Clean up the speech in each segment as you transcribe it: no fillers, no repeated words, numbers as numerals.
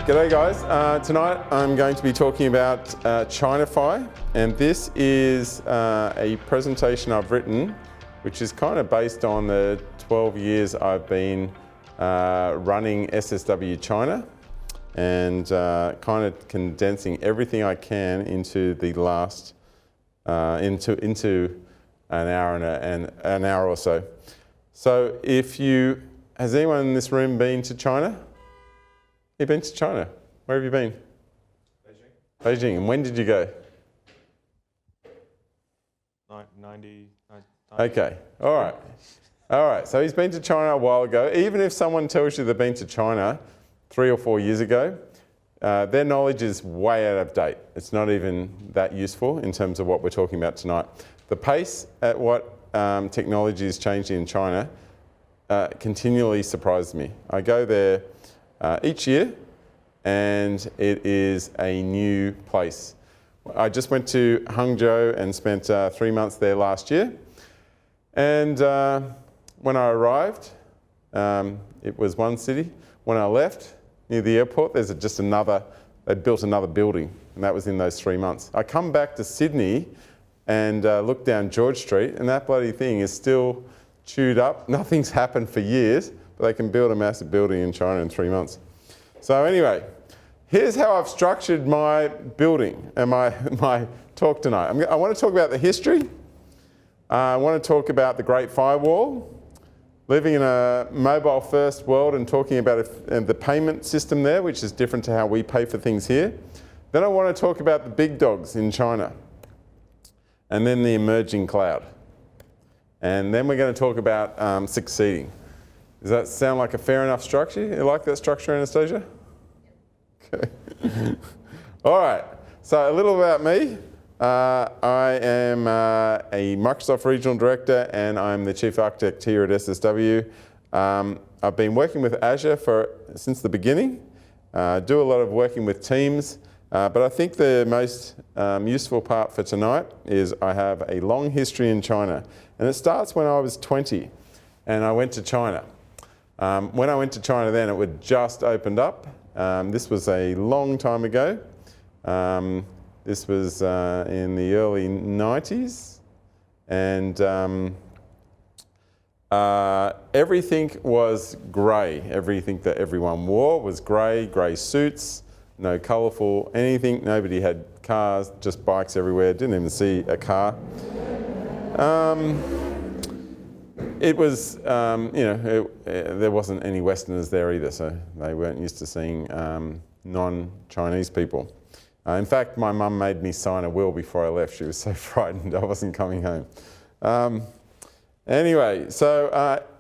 G'day guys. Tonight I'm going to be talking about Chinafy, and this is a presentation I've written which is kind of based on the 12 years I've been running SSW China, and kind of condensing everything I can into the last into an hour and an hour or so. So has anyone in this room been to China? You've been to China. Where have you been? Beijing. Beijing. And when did you go? 90. Okay. All right. All right. So he's been to China a while ago. Even if someone tells you they've been to China 3 or 4 years ago, their knowledge is way out of date. It's not even that useful in terms of what we're talking about tonight. The pace at what technology is changing in China continually surprises me. I go there each year, and it is a new place. I just went to Hangzhou and spent 3 months there last year, and when I arrived, it was one city. When I left, near the airport, there's just another, they'd built another building, and that was in those 3 months. I come back to Sydney and look down George Street, and that bloody thing is still chewed up. Nothing's happened for years, but they can build a massive building in China in 3 months. So anyway, here's how I've structured my building and my talk tonight. I want to talk about the history. I want to talk about the Great Firewall, living in a mobile-first world and talking about the payment system there, which is different to how we pay for things here. Then I want to talk about the big dogs in China, and then the emerging cloud. And then we're going to talk about succeeding. Does that sound like a fair enough structure? You like that structure, Anastasia? Okay. All right. So a little about me. I am a Microsoft Regional Director, and I'm the Chief Architect here at SSW. I've been working with Azure since the beginning. Do a lot of working with teams, but I think the most useful part for tonight is I have a long history in China. And it starts when I was 20, and I went to China. When I went to China then, it had just opened up. This was a long time ago. This was in the early 90s. And everything was grey. Everything that everyone wore was grey, grey suits, no colourful anything. Nobody had cars, just bikes everywhere. Didn't even see a car. It was, there wasn't any Westerners there either, so they weren't used to seeing non-Chinese people. In fact, my mum made me sign a will before I left. She was so frightened I wasn't coming home. Anyway, so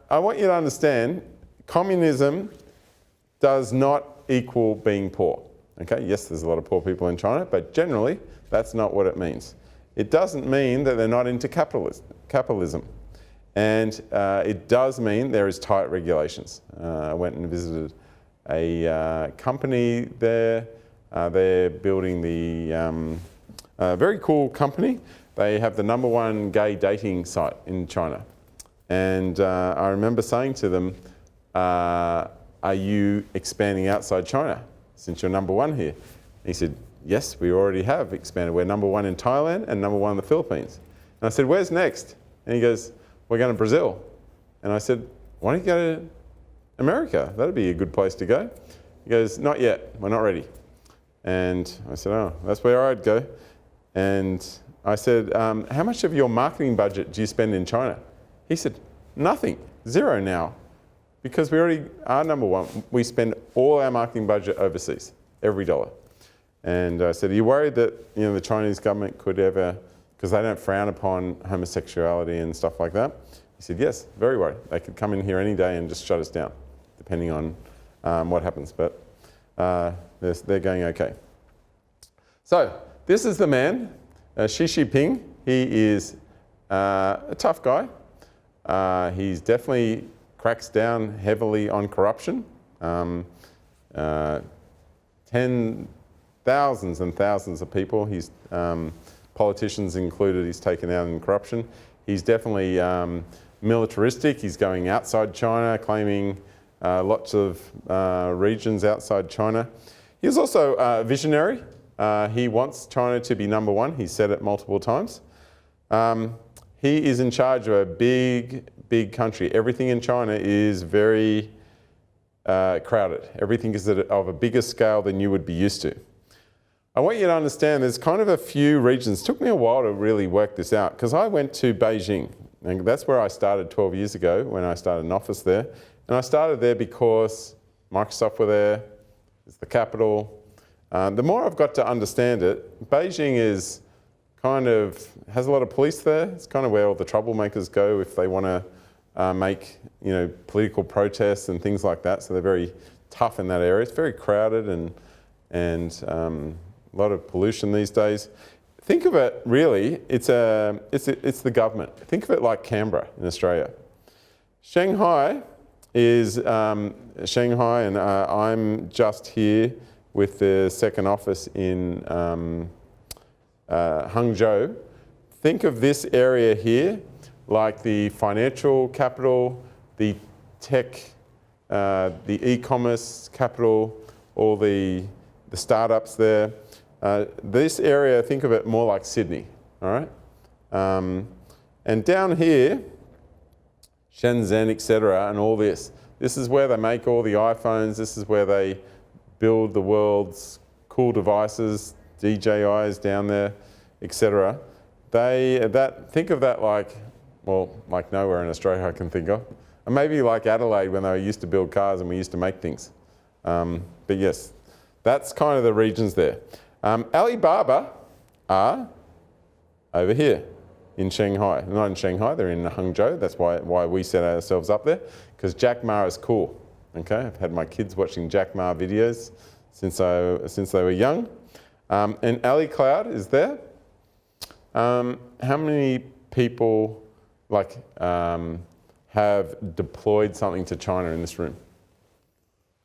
I want you to understand, communism does not equal being poor. Okay, yes, there's a lot of poor people in China, but generally, that's not what it means. It doesn't mean that they're not into capitalism. And it does mean there is tight regulations. I went and visited a company there. They're building a very cool company. They have the #1 gay dating site in China. And I remember saying to them, are you expanding outside China since you're #1 here? He said, yes, we already have expanded. We're #1 in Thailand and #1 in the Philippines. And I said, where's next? And he goes, we're going to Brazil. And I said, why don't you go to America? That'd be a good place to go. He goes, not yet, we're not ready. And I said, oh, that's where I'd go. And I said, how much of your marketing budget do you spend in China? He said, nothing, 0 now. Because we already are #1. We spend all our marketing budget overseas, every dollar. And I said, are you worried that the Chinese government could ever, because they don't frown upon homosexuality and stuff like that? He said, yes, very worried. They could come in here any day and just shut us down, depending on what happens. But they're going okay. So this is the man, Xi Jinping. He is a tough guy. He's definitely cracks down heavily on corruption. Thousands and thousands of people. He's politicians included, he's taken out in corruption. He's definitely militaristic. He's going outside China, claiming lots of regions outside China. He was also a visionary. He wants China to be number one. He said it multiple times. He is in charge of a big country. Everything in China is very crowded. Everything is of a bigger scale than you would be used to. I want you to understand there's kind of a few regions. It took me a while to really work this out because I went to Beijing, and that's where I started 12 years ago when I started an office there. And I started there because Microsoft were there, it's the capital. The more I've got to understand it, Beijing is has a lot of police there. It's kind of where all the troublemakers go if they want to make political protests and things like that. So they're very tough in that area. It's very crowded and a lot of pollution these days. Think of it really, it's the government. Think of it like Canberra in Australia. Shanghai is Shanghai, and I'm just here with the second office in Hangzhou. Think of this area here like the financial capital, the tech, the e-commerce capital, all the startups there. This area, think of it more like Sydney, all right? And down here, Shenzhen, etc., and all this. This is where they make all the iPhones. This is where they build the world's cool devices, DJIs down there, etc. Think of that like nowhere in Australia I can think of. And maybe like Adelaide when they used to build cars and we used to make things. But yes, that's kind of the regions there. Alibaba are over here in Shanghai. Not in Shanghai, they're in Hangzhou. That's why we set ourselves up there, because Jack Ma is cool. Okay, I've had my kids watching Jack Ma videos since they were young. And Ali Cloud is there. How many people have deployed something to China in this room?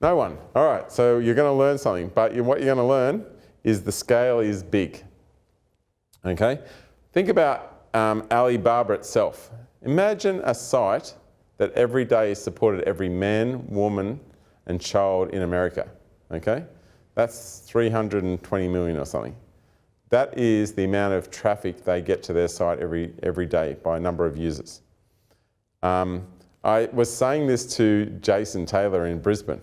No one. All right, so you're going to learn something, but what you're going to learn is the scale is big. Okay, think about Alibaba itself. Imagine a site that every day supported every man, woman, and child in America. Okay, that's 320 million or something. That is the amount of traffic they get to their site every day by a number of users. I was saying this to Jason Taylor in Brisbane,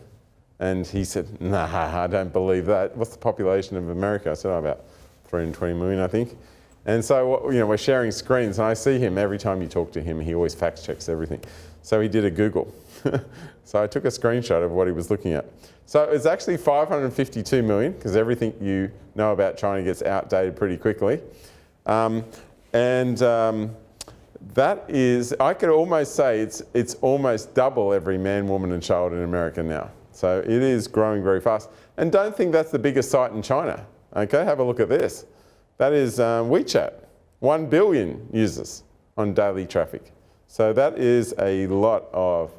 and he said, "Nah, I don't believe that. What's the population of America?" I said, about 320 million, I think. And so, we're sharing screens, and I see him every time you talk to him. He always fact checks everything. So he did a Google. So I took a screenshot of what he was looking at. So it's actually 552 million, because everything you know about China gets outdated pretty quickly. That is, I could almost say it's almost double every man, woman, and child in America now. So it is growing very fast. And don't think that's the biggest site in China. Okay, have a look at this. That is WeChat, 1 billion users on daily traffic. So that is a lot of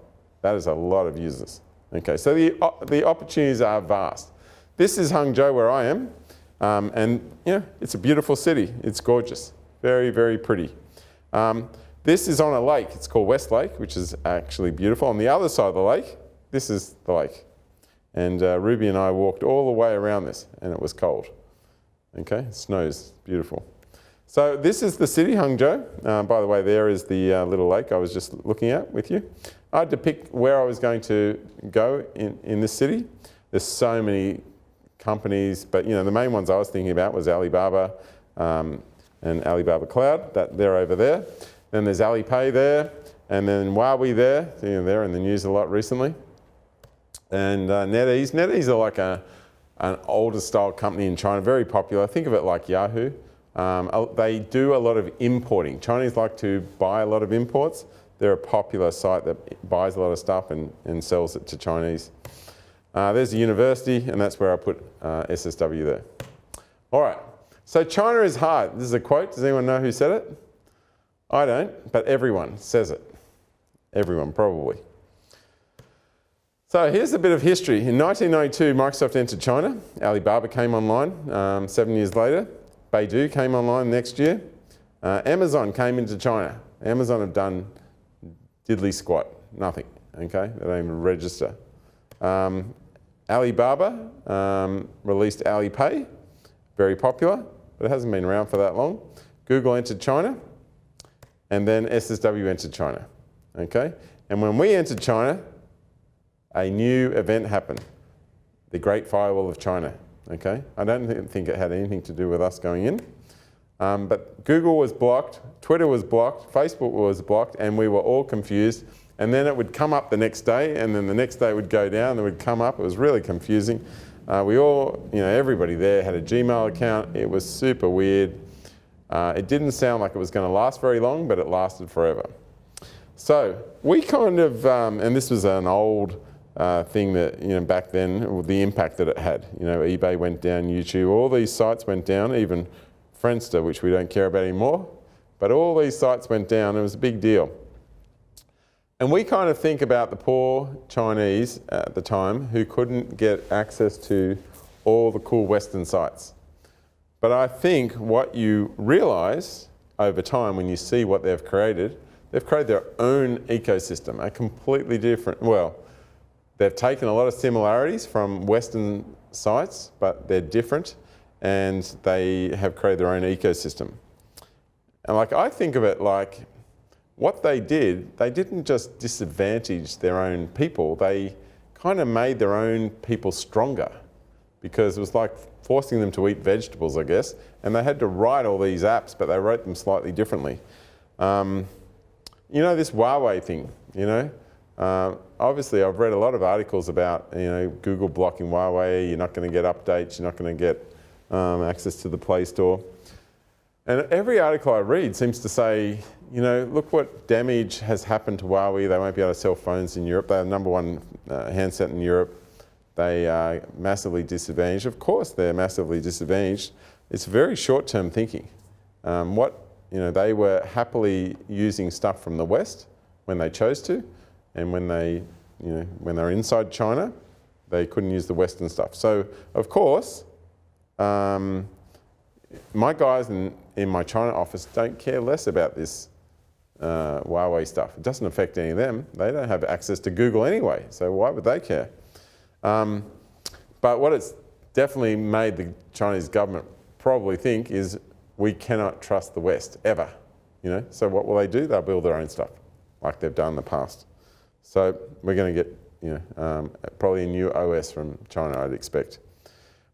users. Okay, so the opportunities are vast. This is Hangzhou where I am, and it's a beautiful city. It's gorgeous, very, very pretty. This is on a lake. It's called West Lake, which is actually beautiful. On the other side of the lake, this is the lake. And Ruby and I walked all the way around this, and it was cold. Okay, it snows, beautiful. So this is the city, Hangzhou. By the way, there is the little lake I was just looking at with you. I had to pick where I was going to go in this city. There's so many companies, but the main ones I was thinking about was Alibaba and Alibaba Cloud. They're over there. Then there's Alipay there, and then Huawei there. They're in the news a lot recently. And NetEase. NetEase are like an older style company in China, very popular. Think of it like Yahoo. They do a lot of importing. Chinese like to buy a lot of imports. They're a popular site that buys a lot of stuff and sells it to Chinese. There's a university, and that's where I put SSW there. All right, so China is hard. This is a quote. Does anyone know who said it? I don't, but everyone says it. Everyone, probably. So here's a bit of history. In 1992, Microsoft entered China. Alibaba came online 7 years later. Baidu came online next year. Amazon came into China. Amazon have done diddly squat, nothing, okay? They don't even register. Alibaba released Alipay, very popular, but it hasn't been around for that long. Google entered China, and then SSW entered China, okay? And when we entered China, a new event happened, the Great Firewall of China, okay? I don't think it had anything to do with us going in, but Google was blocked, Twitter was blocked, Facebook was blocked, and we were all confused. And then it would come up the next day, and then the next day it would go down, and it would come up. It was really confusing. We all, everybody there had a Gmail account. It was super weird. It didn't sound like it was going to last very long, but it lasted forever. So we kind of, and this was an old thing that, back then, the impact that it had. eBay went down, YouTube, all these sites went down, even Friendster, which we don't care about anymore. But all these sites went down. It was a big deal. And we kind of think about the poor Chinese at the time who couldn't get access to all the cool Western sites. But I think what you realise over time when you see what they've created their own ecosystem, a completely different, well, they've taken a lot of similarities from Western sites, but they're different, and they have created their own ecosystem. And I think of it like, what they did, they didn't just disadvantage their own people, they kind of made their own people stronger, because it was like forcing them to eat vegetables, I guess, and they had to write all these apps, but they wrote them slightly differently. This Huawei thing, obviously I've read a lot of articles about, Google blocking Huawei, you're not going to get updates, you're not going to get access to the Play Store. And every article I read seems to say, look what damage has happened to Huawei. They won't be able to sell phones in Europe. They're the #1 handset in Europe. They are massively disadvantaged. Of course, they're massively disadvantaged. It's very short-term thinking. They were happily using stuff from the West when they chose to, and when they were inside China, they couldn't use the Western stuff. So, of course, my guys in my China office don't care less about this Huawei stuff. It doesn't affect any of them. They don't have access to Google anyway, so why would they care? But what it's definitely made the Chinese government probably think is we cannot trust the West, ever. So what will they do? They'll build their own stuff, like they've done in the past. So we're going to get probably a new OS from China, I'd expect.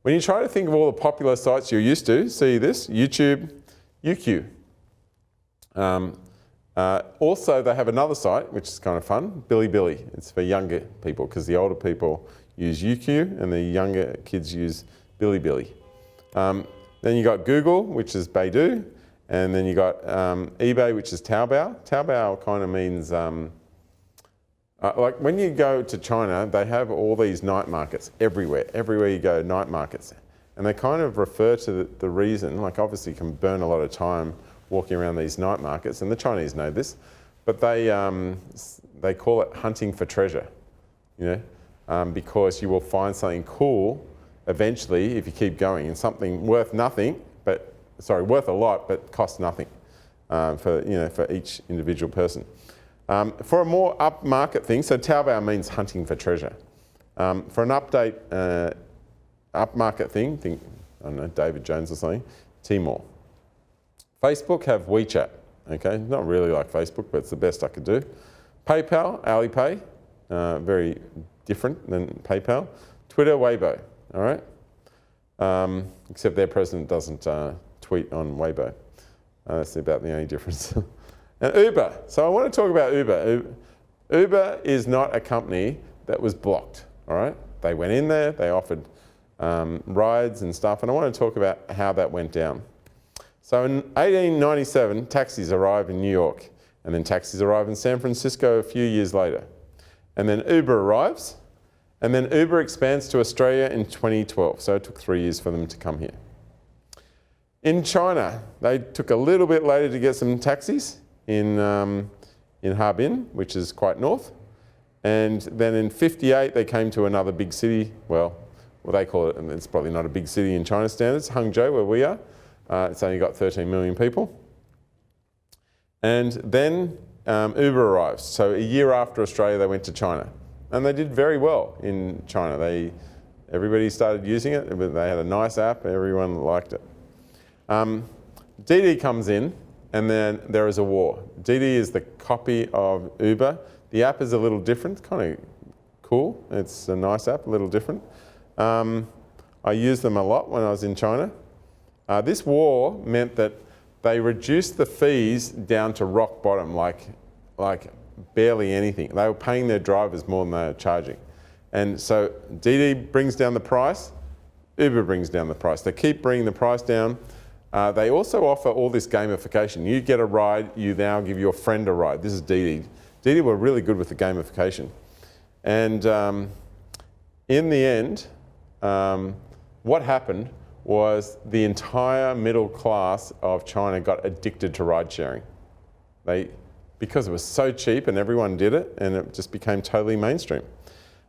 When you try to think of all the popular sites you're used to, see this, YouTube, UQ. Also, they have another site, which is kind of fun, Bilibili. It's for younger people, because the older people use UQ and the younger kids use Bilibili. Then you got Google, which is Baidu, and then you got eBay, which is Taobao. Taobao kind of means, like when you go to China, they have all these night markets everywhere. Everywhere you go, night markets. And they kind of refer to the reason, like obviously you can burn a lot of time walking around these night markets, and the Chinese know this, but they call it hunting for treasure, because you will find something cool eventually if you keep going, and something worth nothing, worth a lot, but costs nothing for each individual person. For a more upmarket thing, so Taobao means hunting for treasure. For an upmarket thing, think, I don't know, David Jones or something, Tmall. Facebook have WeChat, okay? Not really like Facebook, but it's the best I could do. PayPal, Alipay, very different than PayPal. Twitter, Weibo, all right? Except their president doesn't tweet on Weibo. That's about the only difference. And Uber. So I want to talk about Uber. Uber is not a company that was blocked, all right? They went in there, they offered rides and stuff, and I want to talk about how that went down. So in 1897, taxis arrived in New York, and then taxis arrived in San Francisco a few years later. And then Uber arrives, and then Uber expands to Australia in 2012, so it took 3 years for them to come here. In China, they took a little bit later to get some taxis in Harbin, which is quite north. And then in 58, they came to another big city. Well, they call it, and it's probably not a big city in China standards, Hangzhou, where we are. It's only got 13 million people. And then Uber arrives. So a year after Australia, they went to China. And they did very well in China. They Everybody started using it. They had a nice app. Everyone liked it. DiDi comes in, and then there is a war. DiDi is the copy of Uber. The app is a little different, kind of cool. It's a nice app, a little different. I used them a lot when I was in China. This war meant that they reduced the fees down to rock bottom, like barely anything. They were paying their drivers more than they were charging. And so DiDi brings down the price, Uber brings down the price. They keep bringing the price down. They also offer all this gamification. You get a ride, you now give your friend a ride. This is DiDi. DiDi were really good with the gamification. And in the end, what happened was the entire middle class of China got addicted to ride sharing. Because it was so cheap and everyone did it, and it just became totally mainstream.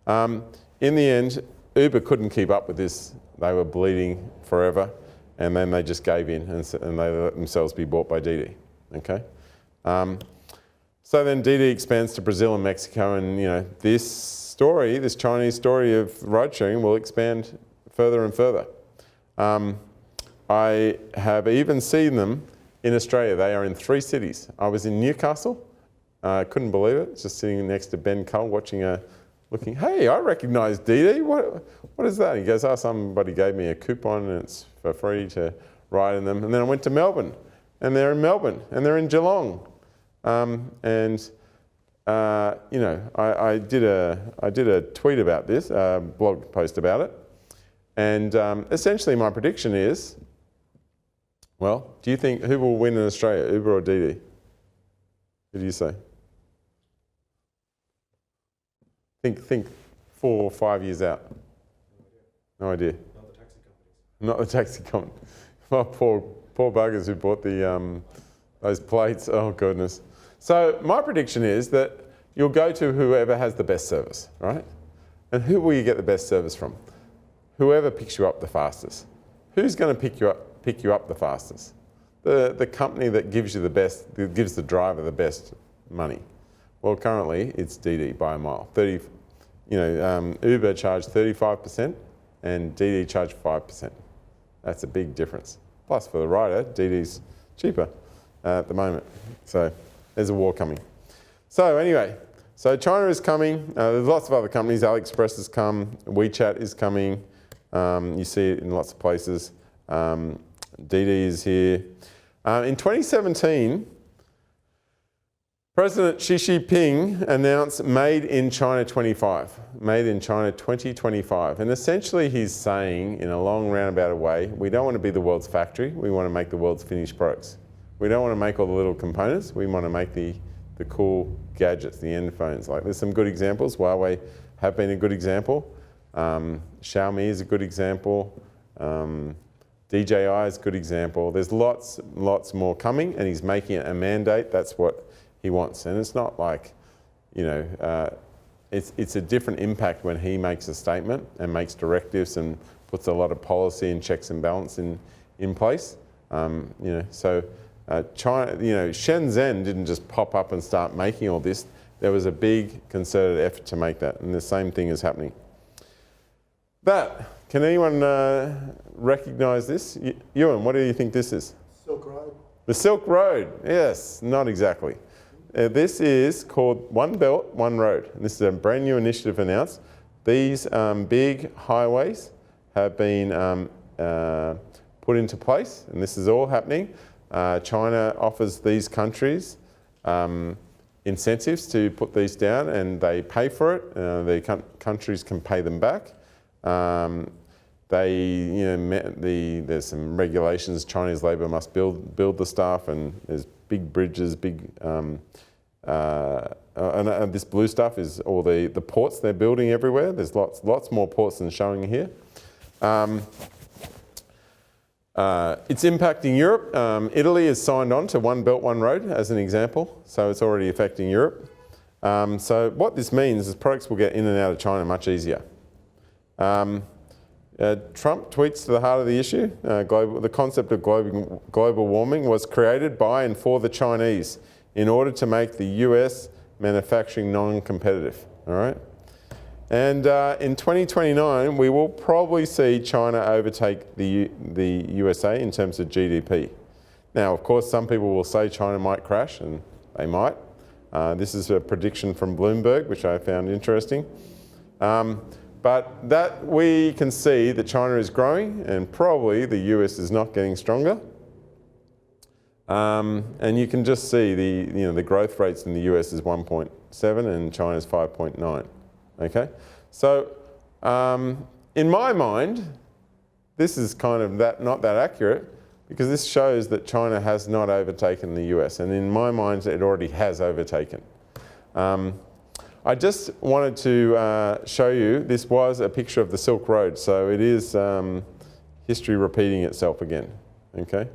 In the end, Uber couldn't keep up with this. They were bleeding forever, and then they just gave in and they let themselves be bought by DiDi. Okay. So then DiDi expands to Brazil and Mexico, and this Chinese story of ride sharing will expand further and further. I have even seen them in Australia. They are in 3 cities. I was in Newcastle. I couldn't believe it. Just sitting next to Ben Cull watching looking, hey, I recognise DiDi. What is that? He goes, oh, somebody gave me a coupon and it's for free to ride in them. And then I went to Melbourne, and they're in Melbourne, and they're in Geelong. I did a tweet about this, a blog post about it. And essentially my prediction is, well, do you think who will win in Australia, Uber or DiDi? Who do you say? Think 4 or 5 years out. No idea. Not the taxi companies. Not the taxi company. Oh, poor buggers who bought those plates. Oh goodness. So my prediction is that you'll go to whoever has the best service, right? And who will you get the best service from? Whoever picks you up the fastest. Who's going to pick you up the fastest? The company that gives you the best, that gives the driver the best money. Well, currently it's DiDi by a mile. Uber charged 35% and DiDi charged 5%. That's a big difference. Plus for the rider, DiDi's cheaper at the moment. So there's a war coming. So anyway, so China is coming. There's lots of other companies. AliExpress has come. WeChat is coming. You see it in lots of places. DiDi is here. In 2017, President Xi Jinping announced Made in China 25, Made in China 2025. And essentially he's saying, in a long roundabout way, we don't want to be the world's factory, we want to make the world's finished products. We don't want to make all the little components, we want to make the cool gadgets, the end phones. Like there's some good examples. Huawei have been a good example. Xiaomi is a good example. DJI is a good example. There's lots more coming, and he's making it a mandate. That's what he wants. And it's not like, it's a different impact when he makes a statement and makes directives and puts a lot of policy and checks and balance in place. So China, Shenzhen didn't just pop up and start making all this. There was a big concerted effort to make that, and the same thing is happening. Can anyone recognize this? Ewan, what do you think this is? Silk Road. The Silk Road, yes, not exactly. This is called One Belt, One Road. And this is a brand new initiative announced. These big highways have been put into place, and this is all happening. China offers these countries incentives to put these down, and they pay for it. The countries can pay them back. There's some regulations. Chinese labour must build the stuff, and there's big bridges, and this blue stuff is all the ports they're building everywhere. There's lots more ports than showing here. It's impacting Europe. Italy has signed on to One Belt, One Road as an example, so it's already affecting Europe. So what this means is products will get in and out of China much easier. Trump tweets to the heart of the issue. The concept of global warming was created by and for the Chinese in order to make the US manufacturing non-competitive. All right. And in 2029, we will probably see China overtake the USA in terms of GDP. Now, of course, some people will say China might crash, and they might. This is a prediction from Bloomberg, which I found interesting. But that we can see that China is growing, and probably the US is not getting stronger. And you can just see the growth rates in the US is 1.7 and China's 5.9. Okay, so in my mind, this is kind of not that accurate, because this shows that China has not overtaken the US, and in my mind, it already has overtaken. I just wanted to show you, this was a picture of the Silk Road, so it is history repeating itself again. Okay,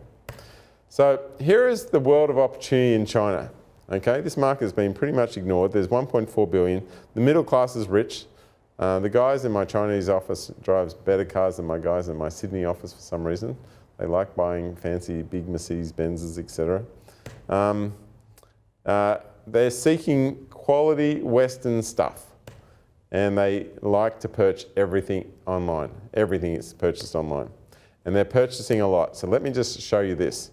so here is the world of opportunity in China. Okay, this market has been pretty much ignored. There's 1.4 billion. The middle class is rich. The guys in my Chinese office drives better cars than my guys in my Sydney office for some reason. They like buying fancy big Mercedes Benzes, etc. They're seeking quality Western stuff, and they like to purchase everything online. Everything is purchased online, and they're purchasing a lot. So let me just show you this.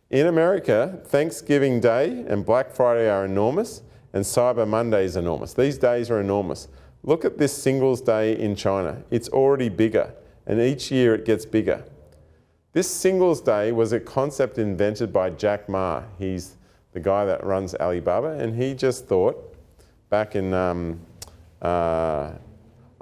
In America, Thanksgiving Day and Black Friday are enormous, and Cyber Monday is enormous. These days are enormous. Look at this Singles Day in China. It's already bigger, and each year it gets bigger. This Singles Day was a concept invented by Jack Ma. He's the guy that runs Alibaba, and he just thought back in, I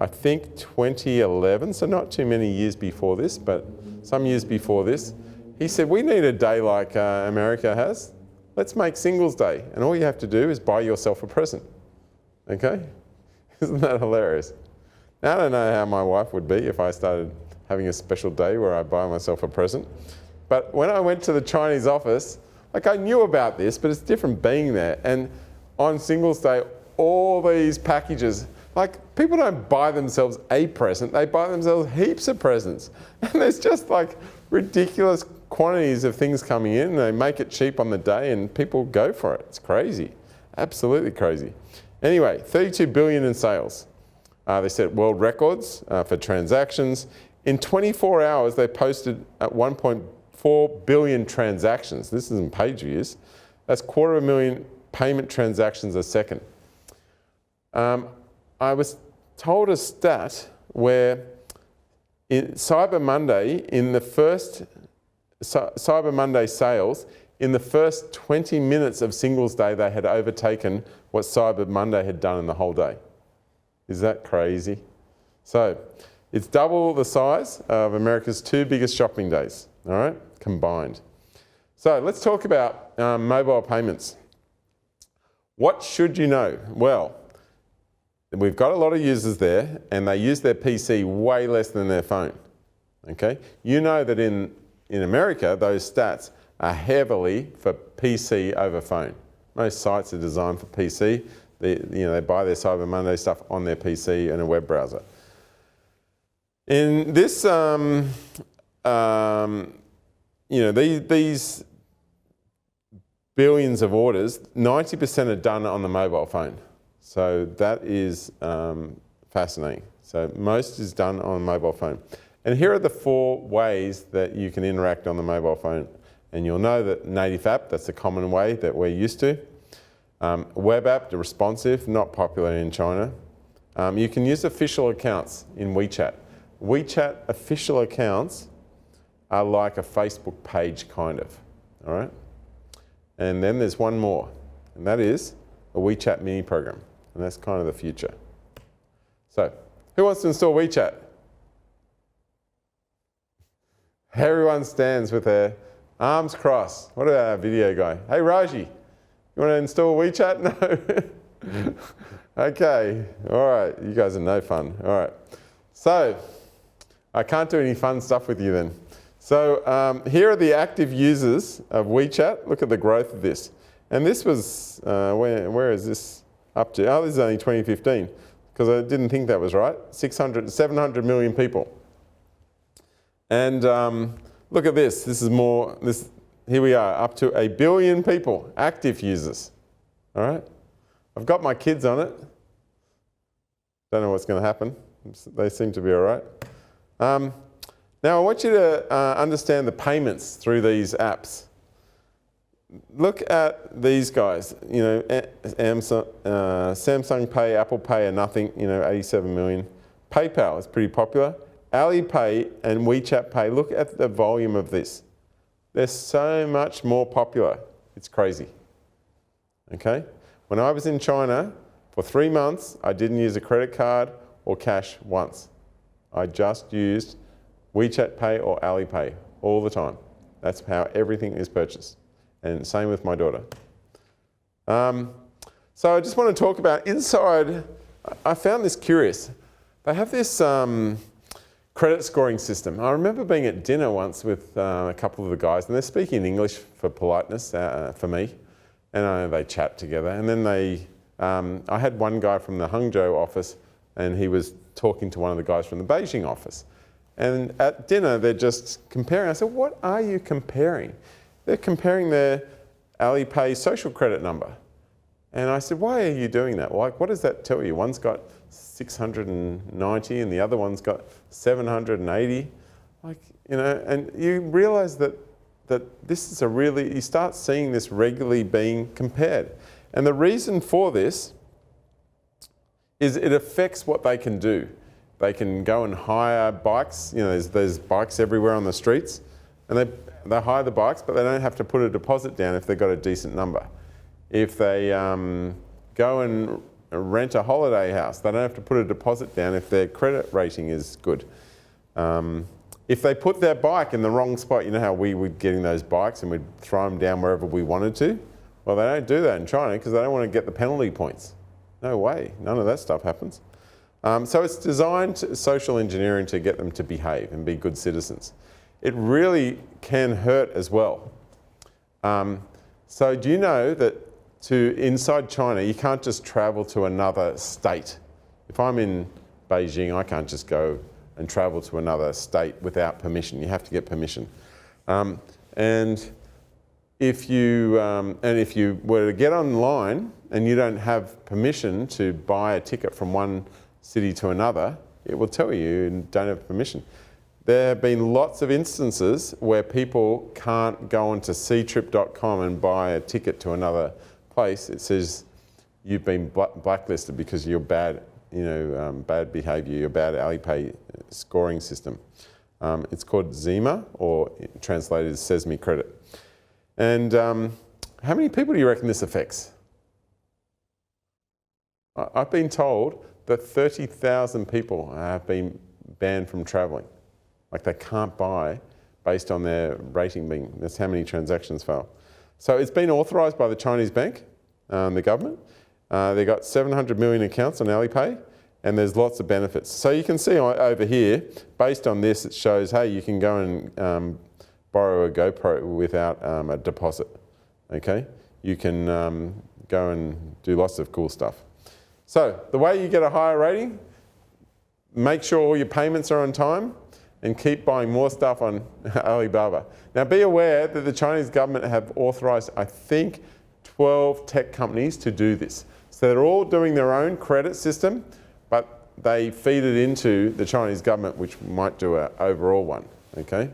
think 2011, so not too many years before this, but some years before this, he said, we need a day like America has. Let's make Singles Day, and all you have to do is buy yourself a present. Okay? Isn't that hilarious? Now I don't know how my wife would be if I started having a special day where I buy myself a present. But when I went to the Chinese office, like, I knew about this, but it's different being there. And on Singles Day, all these packages, like, people don't buy themselves a present, they buy themselves heaps of presents. And there's just like ridiculous quantities of things coming in, and they make it cheap on the day, and people go for it. It's crazy, absolutely crazy. Anyway, 32 billion in sales. They set world records for transactions. In 24 hours, they posted at 1.4 billion transactions. This is in page views. That's 250,000 payment transactions a second. I was told a stat where in Cyber Monday, in the first Cyber Monday sales, in the first 20 minutes of Singles Day, they had overtaken what Cyber Monday had done in the whole day. Is that crazy? So it's double the size of America's two biggest shopping days, all right, combined. So let's talk about mobile payments. What should you know? Well, we've got a lot of users there, and they use their PC way less than their phone. Okay, you know that in America, those stats are heavily for PC over phone. Most sites are designed for PC. They buy their Cyber Monday stuff on their PC and a web browser. In this, these billions of orders, 90% are done on the mobile phone. So that is fascinating. So most is done on a mobile phone. And here are the 4 ways that you can interact on the mobile phone. And you'll know that native app, that's a common way that we're used to. Web app, responsive, not popular in China. You can use official accounts in WeChat. WeChat official accounts are like a Facebook page, kind of, all right? And then there's one more, and that is a WeChat mini program. And that's kind of the future. So, who wants to install WeChat? Everyone stands with their arms crossed. What about our video guy? Hey, Raji, you want to install WeChat? No? Okay, all right, you guys are no fun. All right, so I can't do any fun stuff with you then. So here are the active users of WeChat. Look at the growth of this. And this was, where is this up to? Oh, this is only 2015, because I didn't think that was right. 700 million people. And look at this. This is more, here we are, up to 1 billion people, active users. All right? I've got my kids on it. Don't know what's going to happen. They seem to be all right. Now I want you to understand the payments through these apps. Look at these guys. You know, Samsung Pay, Apple Pay are nothing. You know, 87 million. PayPal is pretty popular. Alipay and WeChat Pay. Look at the volume of this. They're so much more popular. It's crazy. Okay. When I was in China for 3 months, I didn't use a credit card or cash once. I just used WeChat Pay or Alipay all the time. That's how everything is purchased. And same with my daughter. So I just want to talk about inside. I found this curious. They have this credit scoring system. I remember being at dinner once with a couple of the guys, and they're speaking English for politeness for me. And they chat together. And then I had one guy from the Hangzhou office, and he was talking to one of the guys from the Beijing office. And at dinner, they're just comparing. I said, what are you comparing? They're comparing their Alipay social credit number. And I said, why are you doing that? Like, what does that tell you? One's got 690 and the other one's got 780. Like, you know, and you realize that this is you start seeing this regularly being compared. And the reason for this is it affects what they can do. They can go and hire bikes. You know, there's bikes everywhere on the streets, and they hire the bikes, but they don't have to put a deposit down if they've got a decent number. If they go and rent a holiday house, they don't have to put a deposit down if their credit rating is good. If they put their bike in the wrong spot, you know how we were getting those bikes and we'd throw them down wherever we wanted to? Well, they don't do that in China because they don't want to get the penalty points. No way, none of that stuff happens. So it's designed social engineering to get them to behave and be good citizens. It really can hurt as well. So do you know that inside China, you can't just travel to another state? If I'm in Beijing, I can't just go and travel to another state without permission. You have to get permission. And if you were to get online and you don't have permission to buy a ticket from one city to another, it will tell you don't have permission. There have been lots of instances where people can't go onto ctrip.com and buy a ticket to another place. It says you've been blacklisted because you're bad, bad behaviour, you're bad Alipay scoring system. It's called Zima, or translated as Sesame Credit. And how many people do you reckon this affects? I've been told that 30,000 people have been banned from travelling. Like they can't buy based on their rating being, that's how many transactions fail. So it's been authorised by the Chinese bank, the government. They've got 700 million accounts on Alipay, and there's lots of benefits. So you can see over here, based on this, it shows, hey, you can go and borrow a GoPro without a deposit, okay? You can go and do lots of cool stuff. So the way you get a higher rating, make sure all your payments are on time and keep buying more stuff on Alibaba. Now be aware that the Chinese government have authorised, I think, 12 tech companies to do this. So they're all doing their own credit system, but they feed it into the Chinese government, which might do an overall one, okay?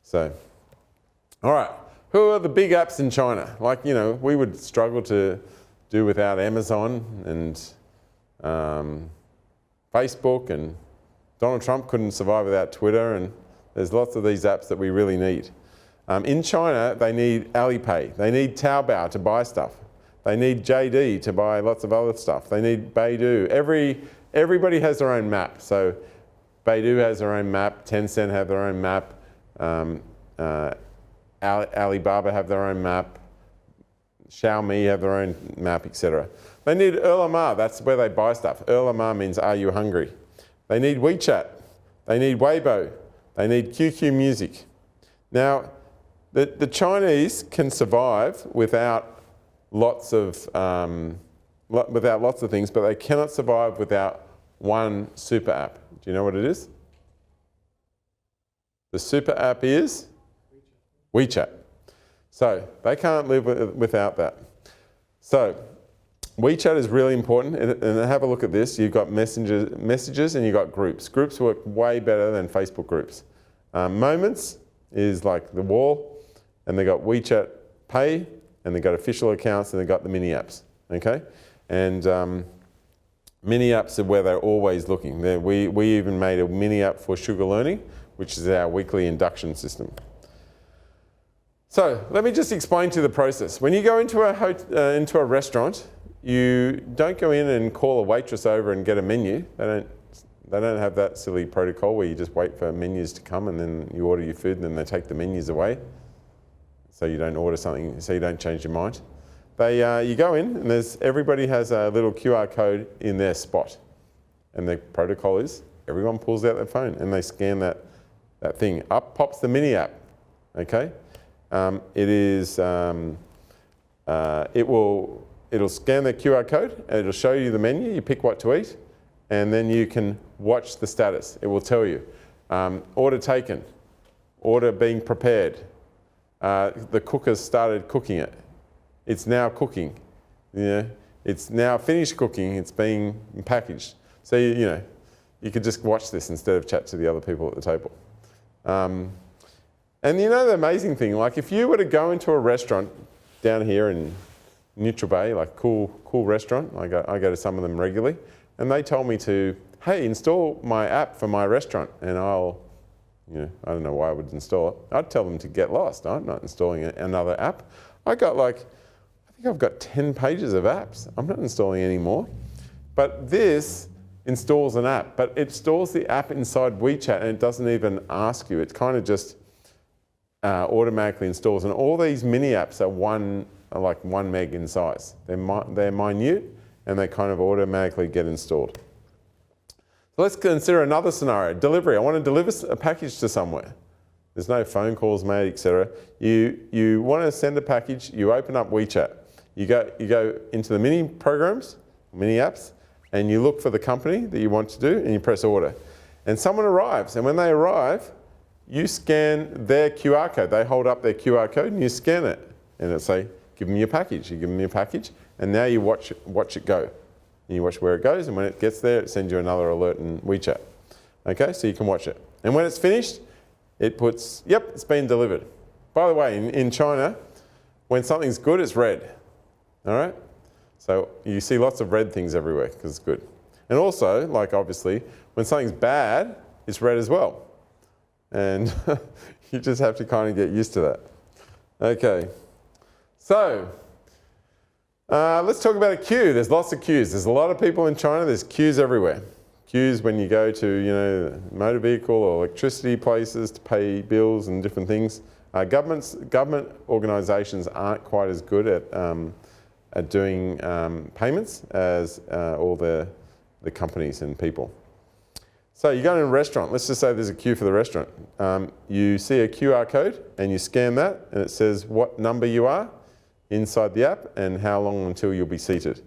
So, all right, who are the big apps in China? Like, you know, we would struggle to do without Amazon and Facebook, and Donald Trump couldn't survive without Twitter, and there's lots of these apps that we really need. In China, they need Alipay. They need Taobao to buy stuff. They need JD to buy lots of other stuff. They need Baidu. Everybody has their own map. So Baidu has their own map. Tencent have their own map. Alibaba have their own map. Xiaomi have their own map, etc. They need Ele.me. That's where they buy stuff. Ele.me means, are you hungry? They need WeChat. They need Weibo. They need QQ Music. Now, the Chinese can survive without lots of things, but they cannot survive without one super app. Do you know what it is? The super app is WeChat. So they can't live without that. So WeChat is really important, and have a look at this. You've got messages and you've got groups. Groups work way better than Facebook groups. Moments is like the wall, and they've got WeChat Pay, and they've got official accounts, and they've got the mini apps, okay? And mini apps are where they're always looking. We even made a mini app for Sugar Learning, which is our weekly induction system. So let me just explain to you the process. When you go into a restaurant, you don't go in and call a waitress over and get a menu. They don't have that silly protocol where you just wait for menus to come and then you order your food and then they take the menus away. So you don't order something, so you don't change your mind. You go in and everybody has a little QR code in their spot. And the protocol is everyone pulls out their phone and they scan that thing. Up pops the mini app, okay? It'll scan the QR code and it'll show you the menu, you pick what to eat, and then you can watch the status. It will tell you. Order taken, order being prepared. The cook has started cooking it. It's now cooking. It's now finished cooking, it's being packaged. So you could just watch this instead of chat to the other people at the table. And the amazing thing, like if you were to go into a restaurant down here in Neutral Bay, like cool restaurant, I go to some of them regularly, and they told me to, hey, install my app for my restaurant, and I don't know why I would install it. I'd tell them to get lost. I'm not installing another app. I think I've got 10 pages of apps. I'm not installing any more. But this installs an app, but it stores the app inside WeChat and it doesn't even ask you. It kind of just automatically installs. And all these mini apps are like 1 meg in size. They're minute and they kind of automatically get installed. So let's consider another scenario. Delivery. I want to deliver a package to somewhere. There's no phone calls made, etc. You want to send a package, you open up WeChat. You go into the mini programs, mini apps, and you look for the company that you want to do and you press order. And someone arrives, and when they arrive, you scan their QR code. They hold up their QR code and you scan it. And it'll say, give them your package. You give them your package, and now you watch it go. And you watch where it goes, and when it gets there, it sends you another alert in WeChat. Okay, so you can watch it. And when it's finished, it puts, yep, it's been delivered. By the way, in China, when something's good, it's red. All right? So you see lots of red things everywhere because it's good. And also, like obviously, when something's bad, it's red as well. And you just have to kind of get used to that. Okay. So let's talk about a queue. There's lots of queues. There's a lot of people in China. There's queues everywhere. Queues when you go to motor vehicle or electricity places to pay bills and different things. Government organisations aren't quite as good at doing payments as all the companies and people. So you go to a restaurant. Let's just say there's a queue for the restaurant. You see a QR code and you scan that, and it says what number you are inside the app and how long until you'll be seated.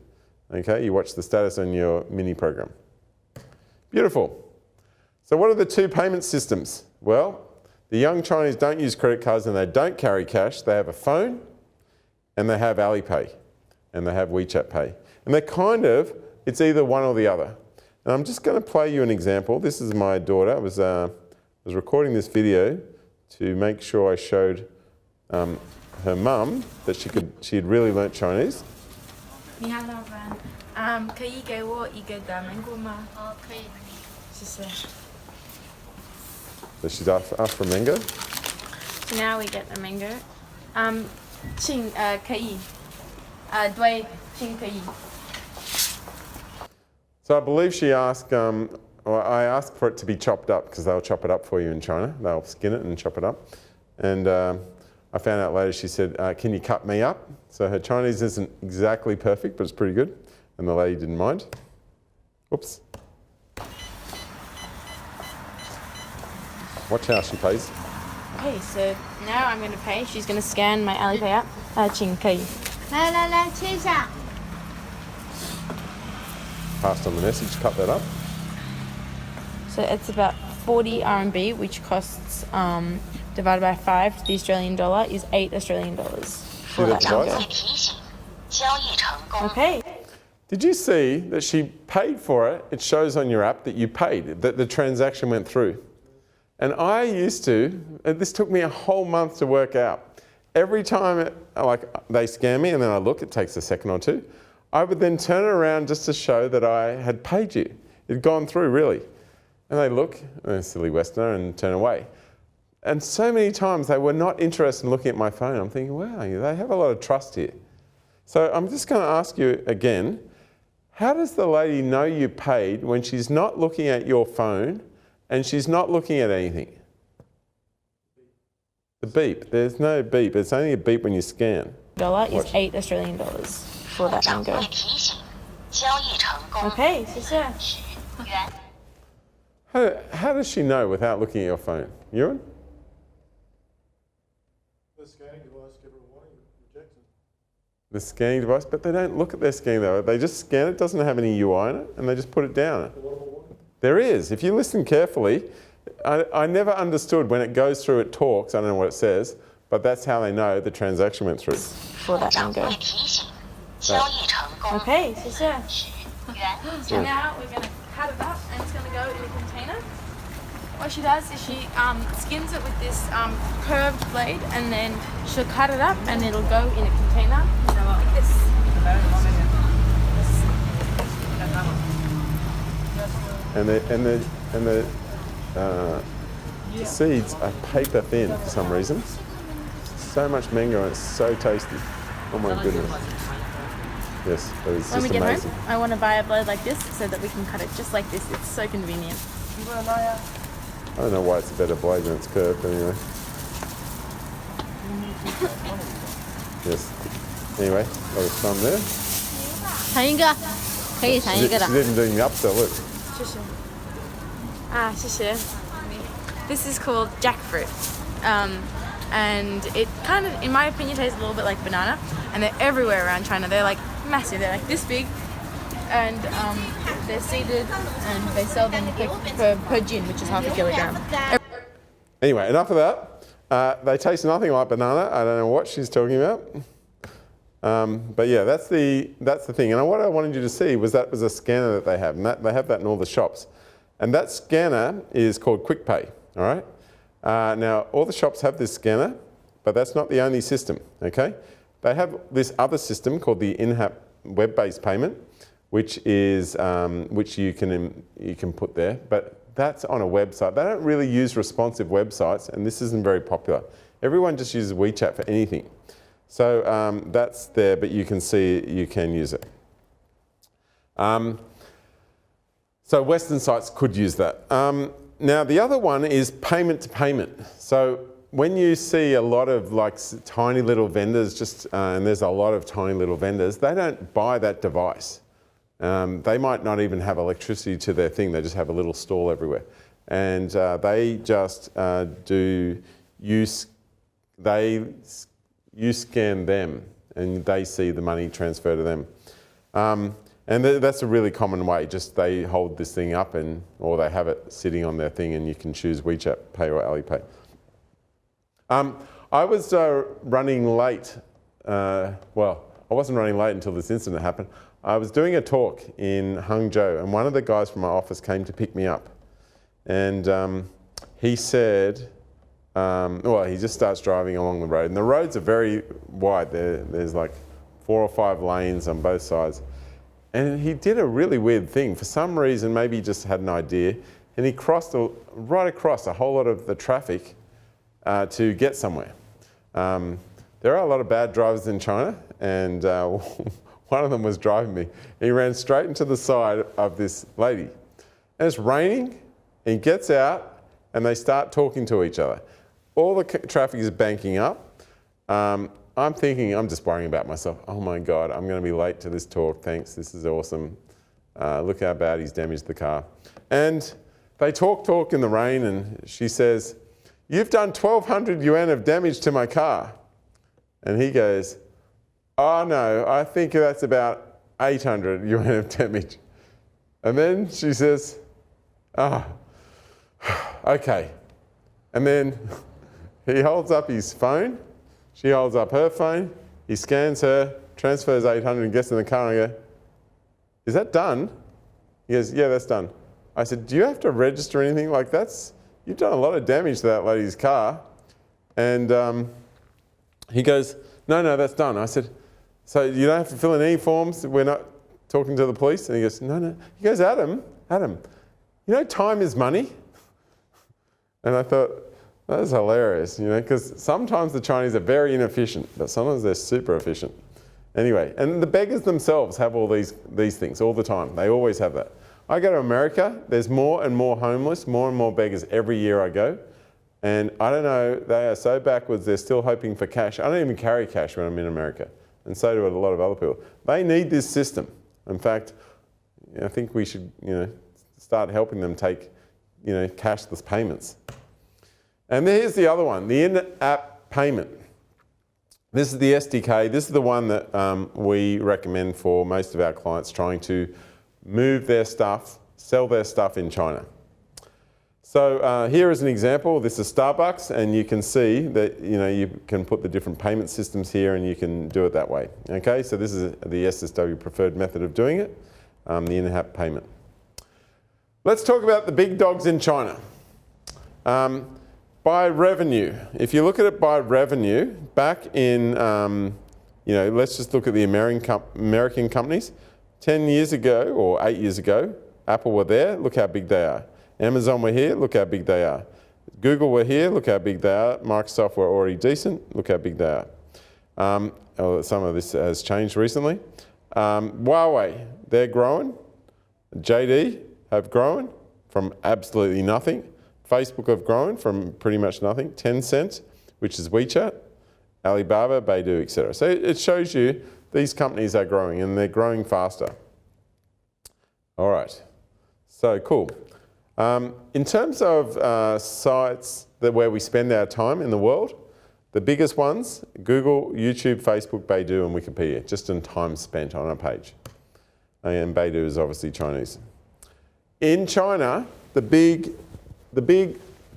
Okay, you watch the status on your mini program. Beautiful. So what are the two payment systems? Well, the young Chinese don't use credit cards and they don't carry cash. They have a phone and they have Alipay and they have WeChat Pay. And they're it's either one or the other. And I'm just going to play you an example. This is my daughter. I was recording this video to make sure I showed her mum that she had really learnt Chinese. 你好，老板，可以给我一个大芒果吗？可以，谢谢。So she's asked for mango. So now we get the mango. 请可以，对，请可以。 So I believe she asked, I asked for it to be chopped up because they'll chop it up for you in China. They'll skin it and chop it up. And I found out later she said, can you cut me up? So her Chinese isn't exactly perfect, but it's pretty good. And the lady didn't mind. Oops. Watch how she pays. Okay, so now I'm going to pay. She's going to scan my Alipay app. 请可以。来，切一下。 Passed on the message, cut that up. So it's about 40 RMB, which costs divided by 5 to the Australian dollar is $8 Australian for See that that mango. device? Okay. Did you see that she paid for it? It shows on your app that you paid, that the transaction went through. And I used to, this took me a whole month to work out. Every time they scan me and then I look, it takes a second or two, I would then turn it around just to show that I had paid you. It'd gone through really. And they look, they're a silly Westerner, and turn away. And so many times they were not interested in looking at my phone. I'm thinking, wow, they have a lot of trust here. So I'm just going to ask you again, how does the lady know you paid when she's not looking at your phone and she's not looking at anything? The beep. There's no beep. It's only a beep when you scan. $1 is $8 Australian for that mango. Okay, 谢谢. How does she know without looking at your phone? Ewan? The scanning device give her a warning, rejected. The scanning device, but they don't look at their scanning though. They just scan it, doesn't have any UI in it, and they just put it down. There is. If you listen carefully, I never understood when it goes through, it talks, I don't know what it says, but that's how they know the transaction went through. For that mango. Okay, 谢谢. So now we're going to cut it up and it's going to go in a container. What she does is she skins it with this curved blade and then she'll cut it up and it'll go in a container, like this. And the seeds are paper thin for some reason. So much mango and it's so tasty. Oh my goodness. Yes, that is When just we get amazing. home, I want to buy a blade like this so that we can cut it just like this. It's so convenient. I don't know why it's a better blade when it's curved anyway. Yes. Anyway, that was fun there. 尝一个，可以尝一个的。 She's even doing the upsell, look. 谢谢. Ah, 谢谢. This is called jackfruit. And it kind of, in my opinion, tastes a little bit like banana. And they're everywhere around China. They're like massive. They're like this big. And they're seeded and they sell them per gin, which is half a kilogram. Anyway, enough of that. They taste nothing like banana. I don't know what she's talking about. But yeah, that's the thing. And what I wanted you to see was that was a scanner that they have. And they have that in all the shops. And that scanner is called QuickPay, all right? Now, all the shops have this scanner, but that's not the only system, okay? They have this other system called the in-app web-based payment, which is which you can put there, but that's on a website. They don't really use responsive websites, and this isn't very popular. Everyone just uses WeChat for anything. So that's there, but you can see you can use it. So Western sites could use that. Now the other one is payment to payment. So when you see a lot of like tiny little vendors, and there's a lot of tiny little vendors, they don't buy that device. They might not even have electricity to their thing. They just have a little stall everywhere. And they just you scan them and they see the money transfer to them. And that's a really common way. Just they hold this thing up or they have it sitting on their thing and you can choose WeChat Pay or Alipay. I was running late. Well, I wasn't running late until this incident happened. I was doing a talk in Hangzhou and one of the guys from my office came to pick me up. And he said, well, he just starts driving along the road. And the roads are very wide. There's like 4 or 5 lanes on both sides. And he did a really weird thing. For some reason, maybe he just had an idea. And he crossed right across a whole lot of the traffic to get somewhere. There are a lot of bad drivers in China. And one of them was driving me. He ran straight into the side of this lady. And it's raining. And he gets out and they start talking to each other. All the traffic is banking up. I'm thinking, I'm just worrying about myself. Oh my God, I'm going to be late to this talk. Thanks, this is awesome. Look how bad he's damaged the car. And they talk in the rain and she says, you've done 1,200 yuan of damage to my car. And he goes, oh no, I think that's about 800 yuan of damage. And then she says, oh, okay. And then he holds up his phone. She holds up her phone, he scans her, transfers 800 and gets in the car and I go, is that done? He goes, yeah, that's done. I said, do you have to register anything? Like you've done a lot of damage to that lady's car. And he goes, no, that's done. I said, so you don't have to fill in any forms? We're not talking to the police? And he goes, no. He goes, Adam, you know time is money? And I thought, that is hilarious, because sometimes the Chinese are very inefficient, but sometimes they're super efficient. Anyway, and the beggars themselves have all these things all the time. They always have that. I go to America, there's more and more homeless, more and more beggars every year I go. And I don't know, they are so backwards, they're still hoping for cash. I don't even carry cash when I'm in America. And so do a lot of other people. They need this system. In fact, I think we should, start helping them take, cashless payments. And here's the other one, the in-app payment. This is the SDK. This is the one that we recommend for most of our clients trying to move their stuff, sell their stuff in China. So here is an example. This is Starbucks, and you can see that you can put the different payment systems here, and you can do it that way. Okay, so this is the SSW preferred method of doing it, the in-app payment. Let's talk about the big dogs in China. By revenue, if you look at it by revenue, back in, let's just look at the American companies. 10 years ago, or 8 years ago, Apple were there, look how big they are. Amazon were here, look how big they are. Google were here, look how big they are. Microsoft were already decent, look how big they are. Some of this has changed recently. Huawei, they're growing. JD have grown from absolutely nothing. Facebook have grown from pretty much nothing. Tencent, which is WeChat, Alibaba, Baidu, etc. So it shows you these companies are growing, and they're growing faster. All right, so cool. In terms of sites where we spend our time in the world, the biggest ones, Google, YouTube, Facebook, Baidu, and Wikipedia, just in time spent on a page. And Baidu is obviously Chinese. In China, the big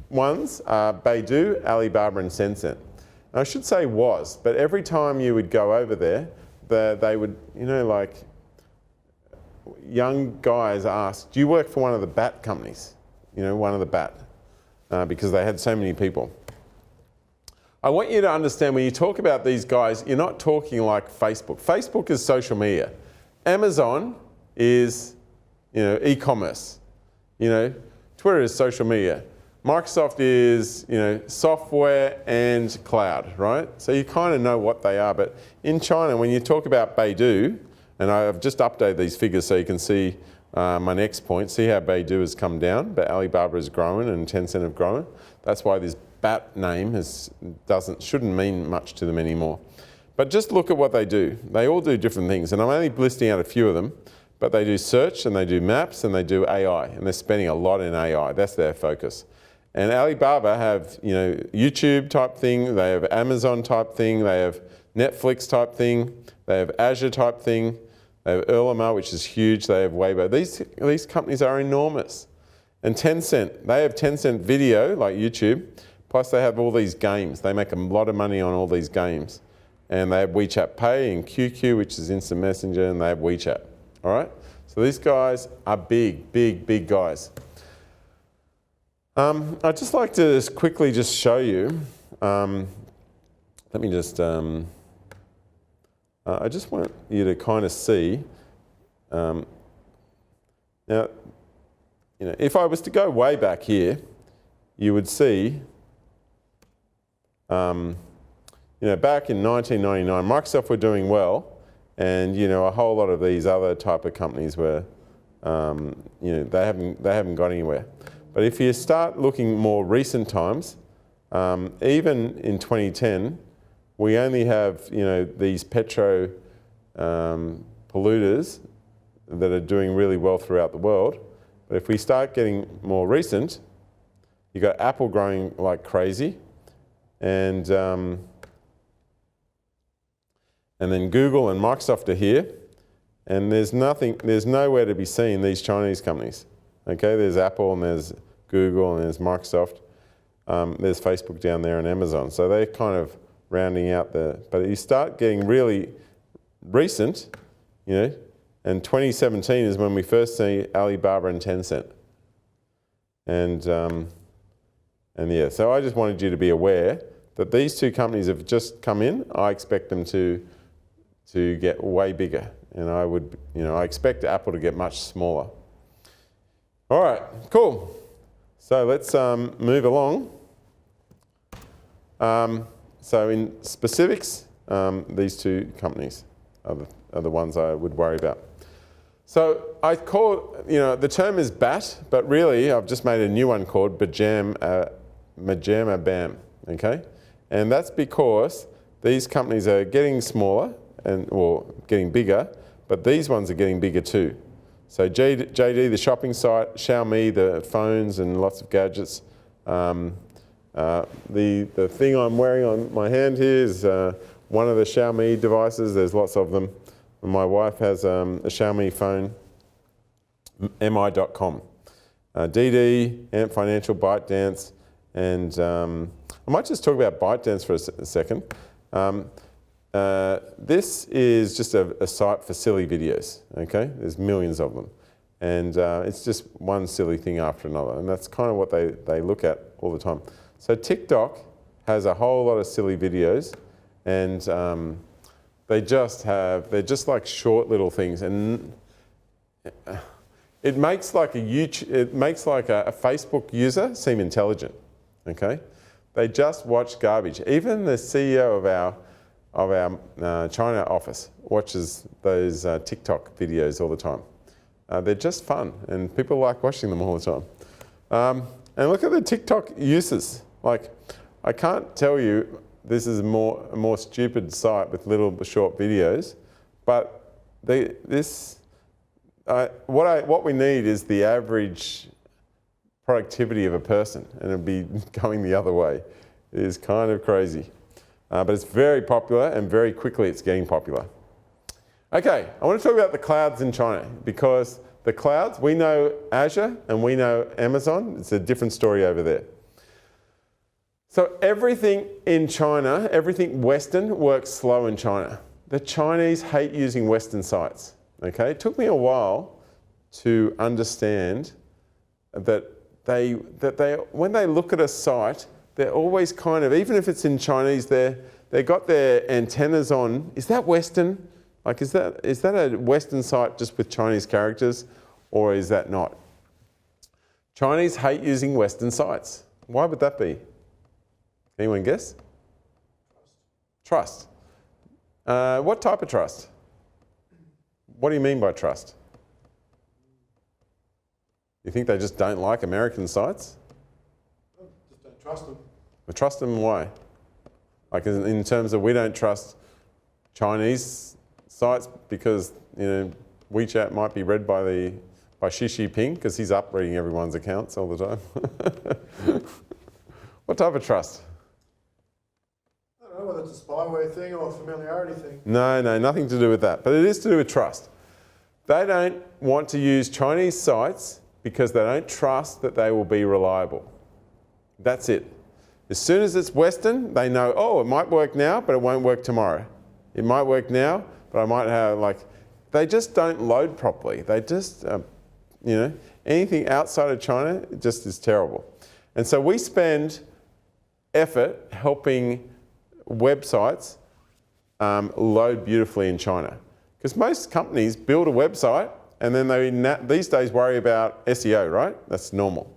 ones are Baidu, Alibaba, and Tencent. I should say was, but every time you would go over there, they would, like young guys ask, do you work for one of the bat companies? One of the bat, because they had so many people. I want you to understand when you talk about these guys, you're not talking like Facebook. Facebook is social media. Amazon is, e-commerce. Twitter is social media. Microsoft is, software and cloud, right? So you kind of know what they are. But in China, when you talk about Baidu, and I've just updated these figures so you can see my next point, see how Baidu has come down, but Alibaba has grown and Tencent have grown. That's why this BAT name shouldn't mean much to them anymore. But just look at what they do. They all do different things, and I'm only listing out a few of them, but they do search and they do maps and they do AI, and they're spending a lot in AI. That's their focus. And Alibaba have, YouTube type thing, they have Amazon type thing, they have Netflix type thing, they have Azure type thing, they have Ele.me, which is huge, they have Weibo. These companies are enormous. And Tencent, they have Tencent Video, like YouTube, plus they have all these games. They make a lot of money on all these games. And they have WeChat Pay and QQ, which is instant messenger, and they have WeChat, all right? So these guys are big, big, big guys. I'd just like to quickly show you, let me just, I just want you to kind of see, now, if I was to go way back here, you would see, back in 1999, Microsoft were doing well, and a whole lot of these other type of companies were, they haven't got anywhere. But if you start looking more recent times, even in 2010, we only have these petro polluters that are doing really well throughout the world. But if we start getting more recent, you've got Apple growing like crazy, and then Google and Microsoft are here, and there's nowhere to be seen these Chinese companies. Okay, there's Apple and there's Google and there's Microsoft. There's Facebook down there and Amazon. So they're kind of rounding out but you start getting really recent, and And 2017 is when we first see Alibaba and Tencent. And yeah, so I just wanted you to be aware that these two companies have just come in. I expect them to get way bigger. And I expect Apple to get much smaller. All right, cool. So let's move along. So in specifics, these two companies are the ones I would worry about. So I call, the term is BAT, but really I've just made a new one called Majama BAM, okay? And that's because these companies are getting smaller or getting bigger, but these ones are getting bigger too. So JD, the shopping site, Xiaomi, the phones and lots of gadgets. The thing I'm wearing on my hand here is one of the Xiaomi devices. There's lots of them. My wife has a Xiaomi phone, mi.com. DD, Ant Financial, ByteDance, and I might just talk about ByteDance for a second. This is just a site for silly videos, okay? There's millions of them. And it's just one silly thing after another. And that's kind of what they look at all the time. So TikTok has a whole lot of silly videos, and they're just like short little things. And it makes like a Facebook user seem intelligent, okay? They just watch garbage. Even the CEO of our China office watches those TikTok videos all the time. They're just fun, and people like watching them all the time. And look at the TikTok uses. Like, I can't tell you this is a more stupid site with little short videos, but what we need is the average productivity of a person, and it'd be going the other way. It is kind of crazy. But it's very popular, and very quickly it's getting popular. Okay, I want to talk about the clouds in China, because the clouds, we know Azure and we know Amazon. It's a different story over there. So everything in China, everything Western, works slow in China. The Chinese hate using Western sites. Okay, it took me a while to understand that when they look at a site, they're always kind of, even if it's in Chinese, they got their antennas on. Is that Western? Like, is that a Western site just with Chinese characters, or is that not? Chinese hate using Western sites. Why would that be? Anyone guess? Trust. What type of trust? What do you mean by trust? You think they just don't like American sites? Just don't trust them. We trust them, why? Like in terms of we don't trust Chinese sites because WeChat might be read by Xi Jinping because he's up reading everyone's accounts all the time. What type of trust? I don't know whether it's a spyware thing or a familiarity thing. No, nothing to do with that. But it is to do with trust. They don't want to use Chinese sites because they don't trust that they will be reliable. That's it. As soon as it's Western, they know, oh, it might work now, but it won't work tomorrow. It might work now, but I might have, they just don't load properly. They just, anything outside of China just is terrible. And so we spend effort helping websites load beautifully in China. Because most companies build a website and then they these days worry about SEO, right? That's normal.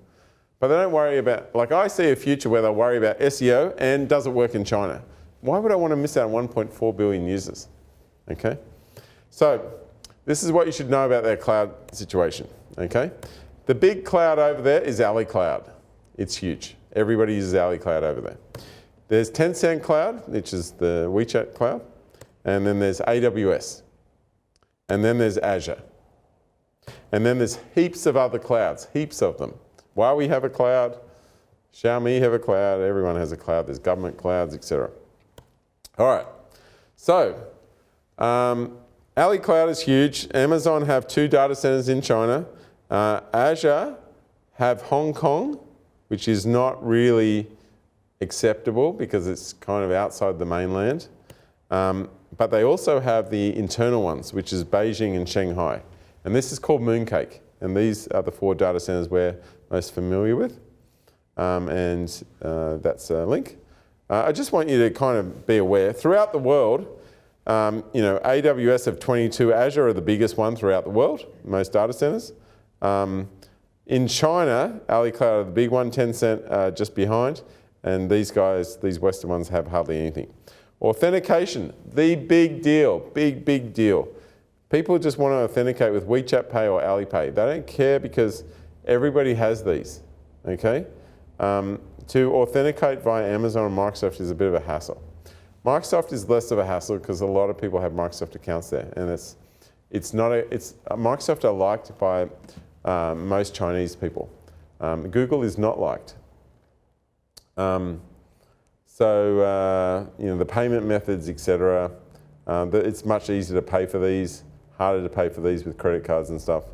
But they don't worry about, I see a future where they'll worry about SEO and does it work in China? Why would I want to miss out on 1.4 billion users? Okay? So this is what you should know about their cloud situation, okay? The big cloud over there is AliCloud. It's huge. Everybody uses AliCloud over there. There's Tencent Cloud, which is the WeChat cloud, and then there's AWS, and then there's Azure. And then there's heaps of other clouds, heaps of them. Huawei have a cloud, Xiaomi have a cloud, everyone has a cloud, there's government clouds, etc. All right, so AliCloud is huge. Amazon have 2 data centers in China. Azure have Hong Kong, which is not really acceptable because it's kind of outside the mainland. but they also have the internal ones, which is Beijing and Shanghai. And this is called Mooncake. And these are the 4 data centers we're most familiar with. That's a link. I just want you to kind of be aware. Throughout the world, AWS have 22, Azure are the biggest one throughout the world, most data centers. In China, AliCloud are the big one, Tencent just behind, and these guys, these Western ones, have hardly anything. Authentication, the big deal, big deal. People just want to authenticate with WeChat Pay or Alipay. They don't care because everybody has these, okay? To authenticate via Amazon and Microsoft is a bit of a hassle. Microsoft is less of a hassle because a lot of people have Microsoft accounts there, and Microsoft are liked by most Chinese people. Google is not liked. The payment methods, etc. It's much easier to pay for these, harder to pay for these with credit cards and stuff.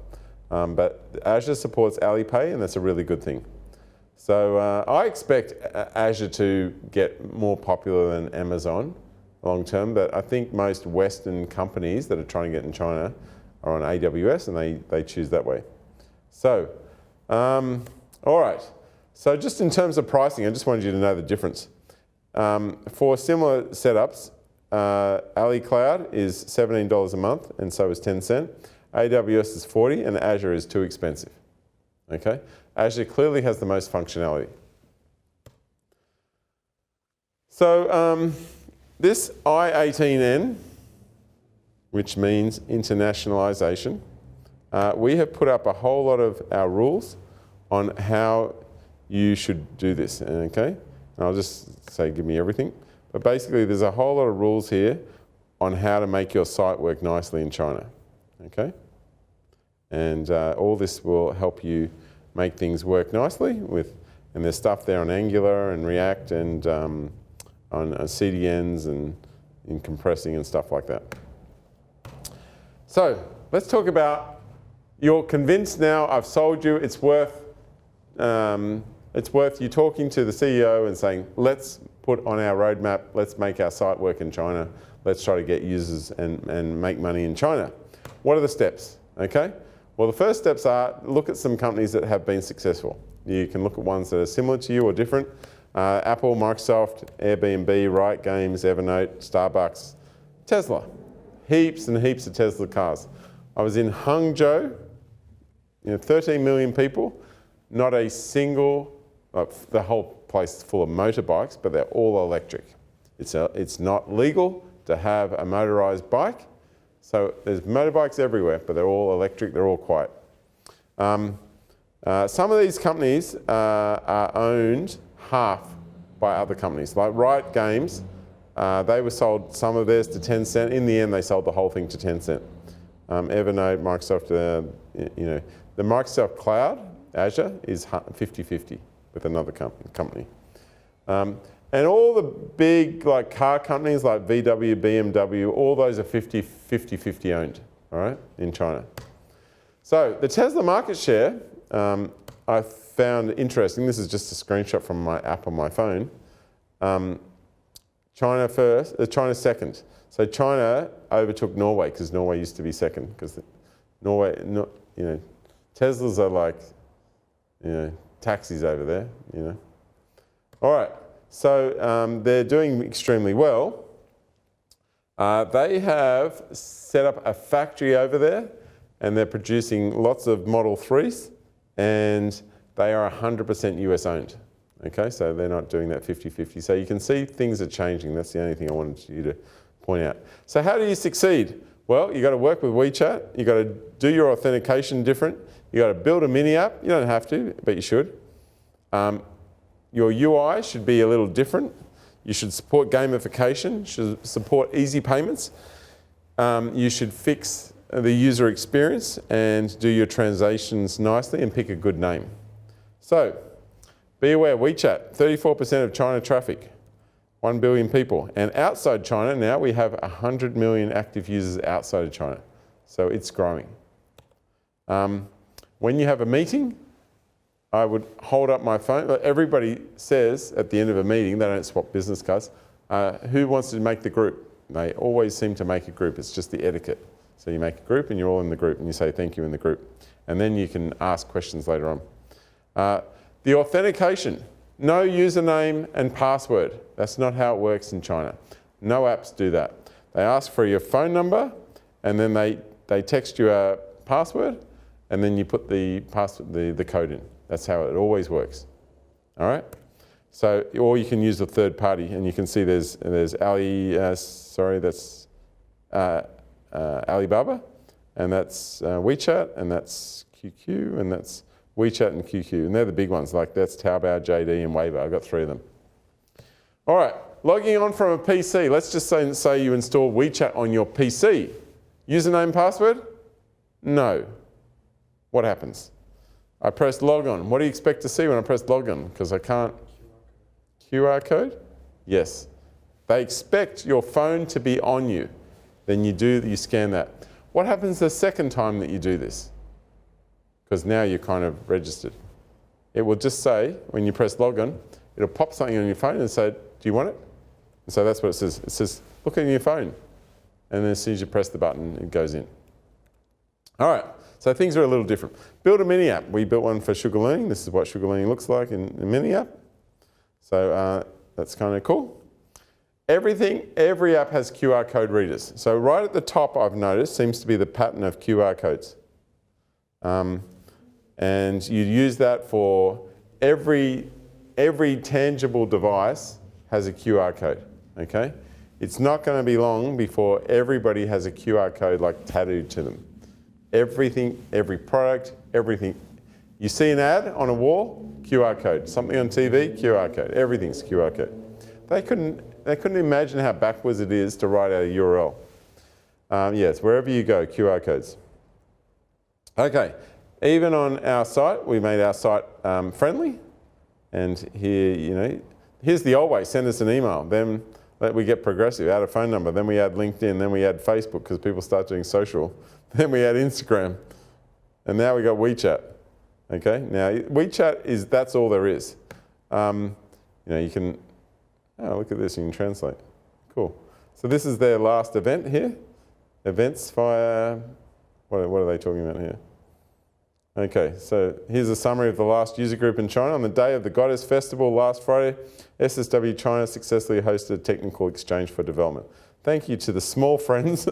But Azure supports Alipay, and that's a really good thing. So I expect Azure to get more popular than Amazon long term, but I think most Western companies that are trying to get in China are on AWS, and they choose that way. So, all right. So just in terms of pricing, I just wanted you to know the difference. For similar setups, AliCloud is $17 a month, and so is Tencent. AWS is $40, and Azure is too expensive. Okay? Azure clearly has the most functionality. So this I-18N, which means internationalization, we have put up a whole lot of our rules on how you should do this, okay? And I'll just say give me everything. But basically there's a whole lot of rules here on how to make your site work nicely in China, okay? And all this will help you make things work nicely and there's stuff there on Angular and React and on CDNs and in compressing and stuff like that. So let's talk about, you're convinced now, I've sold you, it's worth you talking to the CEO and saying, let's put on our roadmap, let's make our site work in China, let's try to get users and make money in China. What are the steps, okay? Well, the first steps are look at some companies that have been successful. You can look at ones that are similar to you or different. Apple, Microsoft, Airbnb, Riot Games, Evernote, Starbucks, Tesla. Heaps and heaps of Tesla cars. I was in Hangzhou, 13 million people, not a single, the whole place is full of motorbikes, but they're all electric. It's not legal to have a motorized bike. So there's motorbikes everywhere, but they're all electric, they're all quiet. Some of these companies are owned half by other companies. Like Riot Games, they were sold some of theirs to Tencent. In the end, they sold the whole thing to Tencent. Evernote, Microsoft, the Microsoft Cloud, Azure, is 50-50 with another company. And all the big car companies like VW, BMW, all those are 50-50 owned, all right, in China. So the Tesla market share, I found interesting. This is just a screenshot from my app on my phone. China first, China second. So China overtook Norway because Norway used to be second because Norway, Teslas are like, taxis over there, All right. So they're doing extremely well. They have set up a factory over there and they're producing lots of Model 3s and they are 100% US owned. Okay, so they're not doing that 50-50. So you can see things are changing. That's the only thing I wanted you to point out. So how do you succeed? Well, you got to work with WeChat. You got to do your authentication different. You got to build a mini app. You don't have to, but you should. Your UI should be a little different. You should support gamification, should support easy payments. You should fix the user experience and do your transactions nicely and pick a good name. So, be aware, WeChat, 34% of China traffic, 1 billion people. And outside China now we have 100 million active users outside of China. So it's growing. When you have a meeting, I would hold up my phone. Everybody says at the end of a meeting, they don't swap business cards, who wants to make the group? they always seem to make a group. It's just the etiquette. So you make a group and you're all in the group and you say thank you in the group. And then you can ask questions later on. The authentication, no username and password. That's not how it works in China. No apps do that. They ask for your phone number and then they text you a password and then you put the code in. That's how it always works. All right? So, or you can use a third party and you can see there's that's Alibaba, and that's WeChat, and that's QQ, and that's WeChat and QQ. And they're the big ones, like that's Taobao, JD, and Weibo. I've got 3 of them. All right, logging on from a PC. Let's just say you install WeChat on your PC. Username, password? No. What happens? I press log on. What do you expect to see when I press log on? Because I can't. QR code? Yes. They expect your phone to be on you. Then you scan that. What happens the second time that you do this? Because now you're kind of registered. It will just say, when you press log on, it'll pop something on your phone and say, do you want it? And so that's what it says. It says, look at your phone. And then as soon as you press the button, it goes in. All right, so things are a little different. Build a mini app. We built one for Sugar Learning. This is what Sugar Learning looks like in a mini app. So that's kind of cool. Every app has QR code readers. So right at the top, I've noticed, seems to be the pattern of QR codes. And you use that for every tangible device has a QR code, okay? It's not going to be long before everybody has a QR code like tattooed to them. Everything, every product, everything. You see an ad on a wall, QR code. Something on TV, QR code. Everything's QR code. They couldn't imagine how backwards it is to write out a URL. Yes, wherever you go, QR codes. Okay, even on our site, we made our site friendly. And here, here's the old way, send us an email. Then we get progressive, add a phone number. Then we add LinkedIn, then we add Facebook because people start doing social. Then we add Instagram. And now we got WeChat. Okay, now WeChat that's all there is. You can, look at this, you can translate. Cool. So this is their last event here. Events via, what are they talking about here? Okay, so here's a summary of the last user group in China. On the day of the Goddess Festival last Friday, SSW China successfully hosted a technical exchange for development. Thank you to the small friends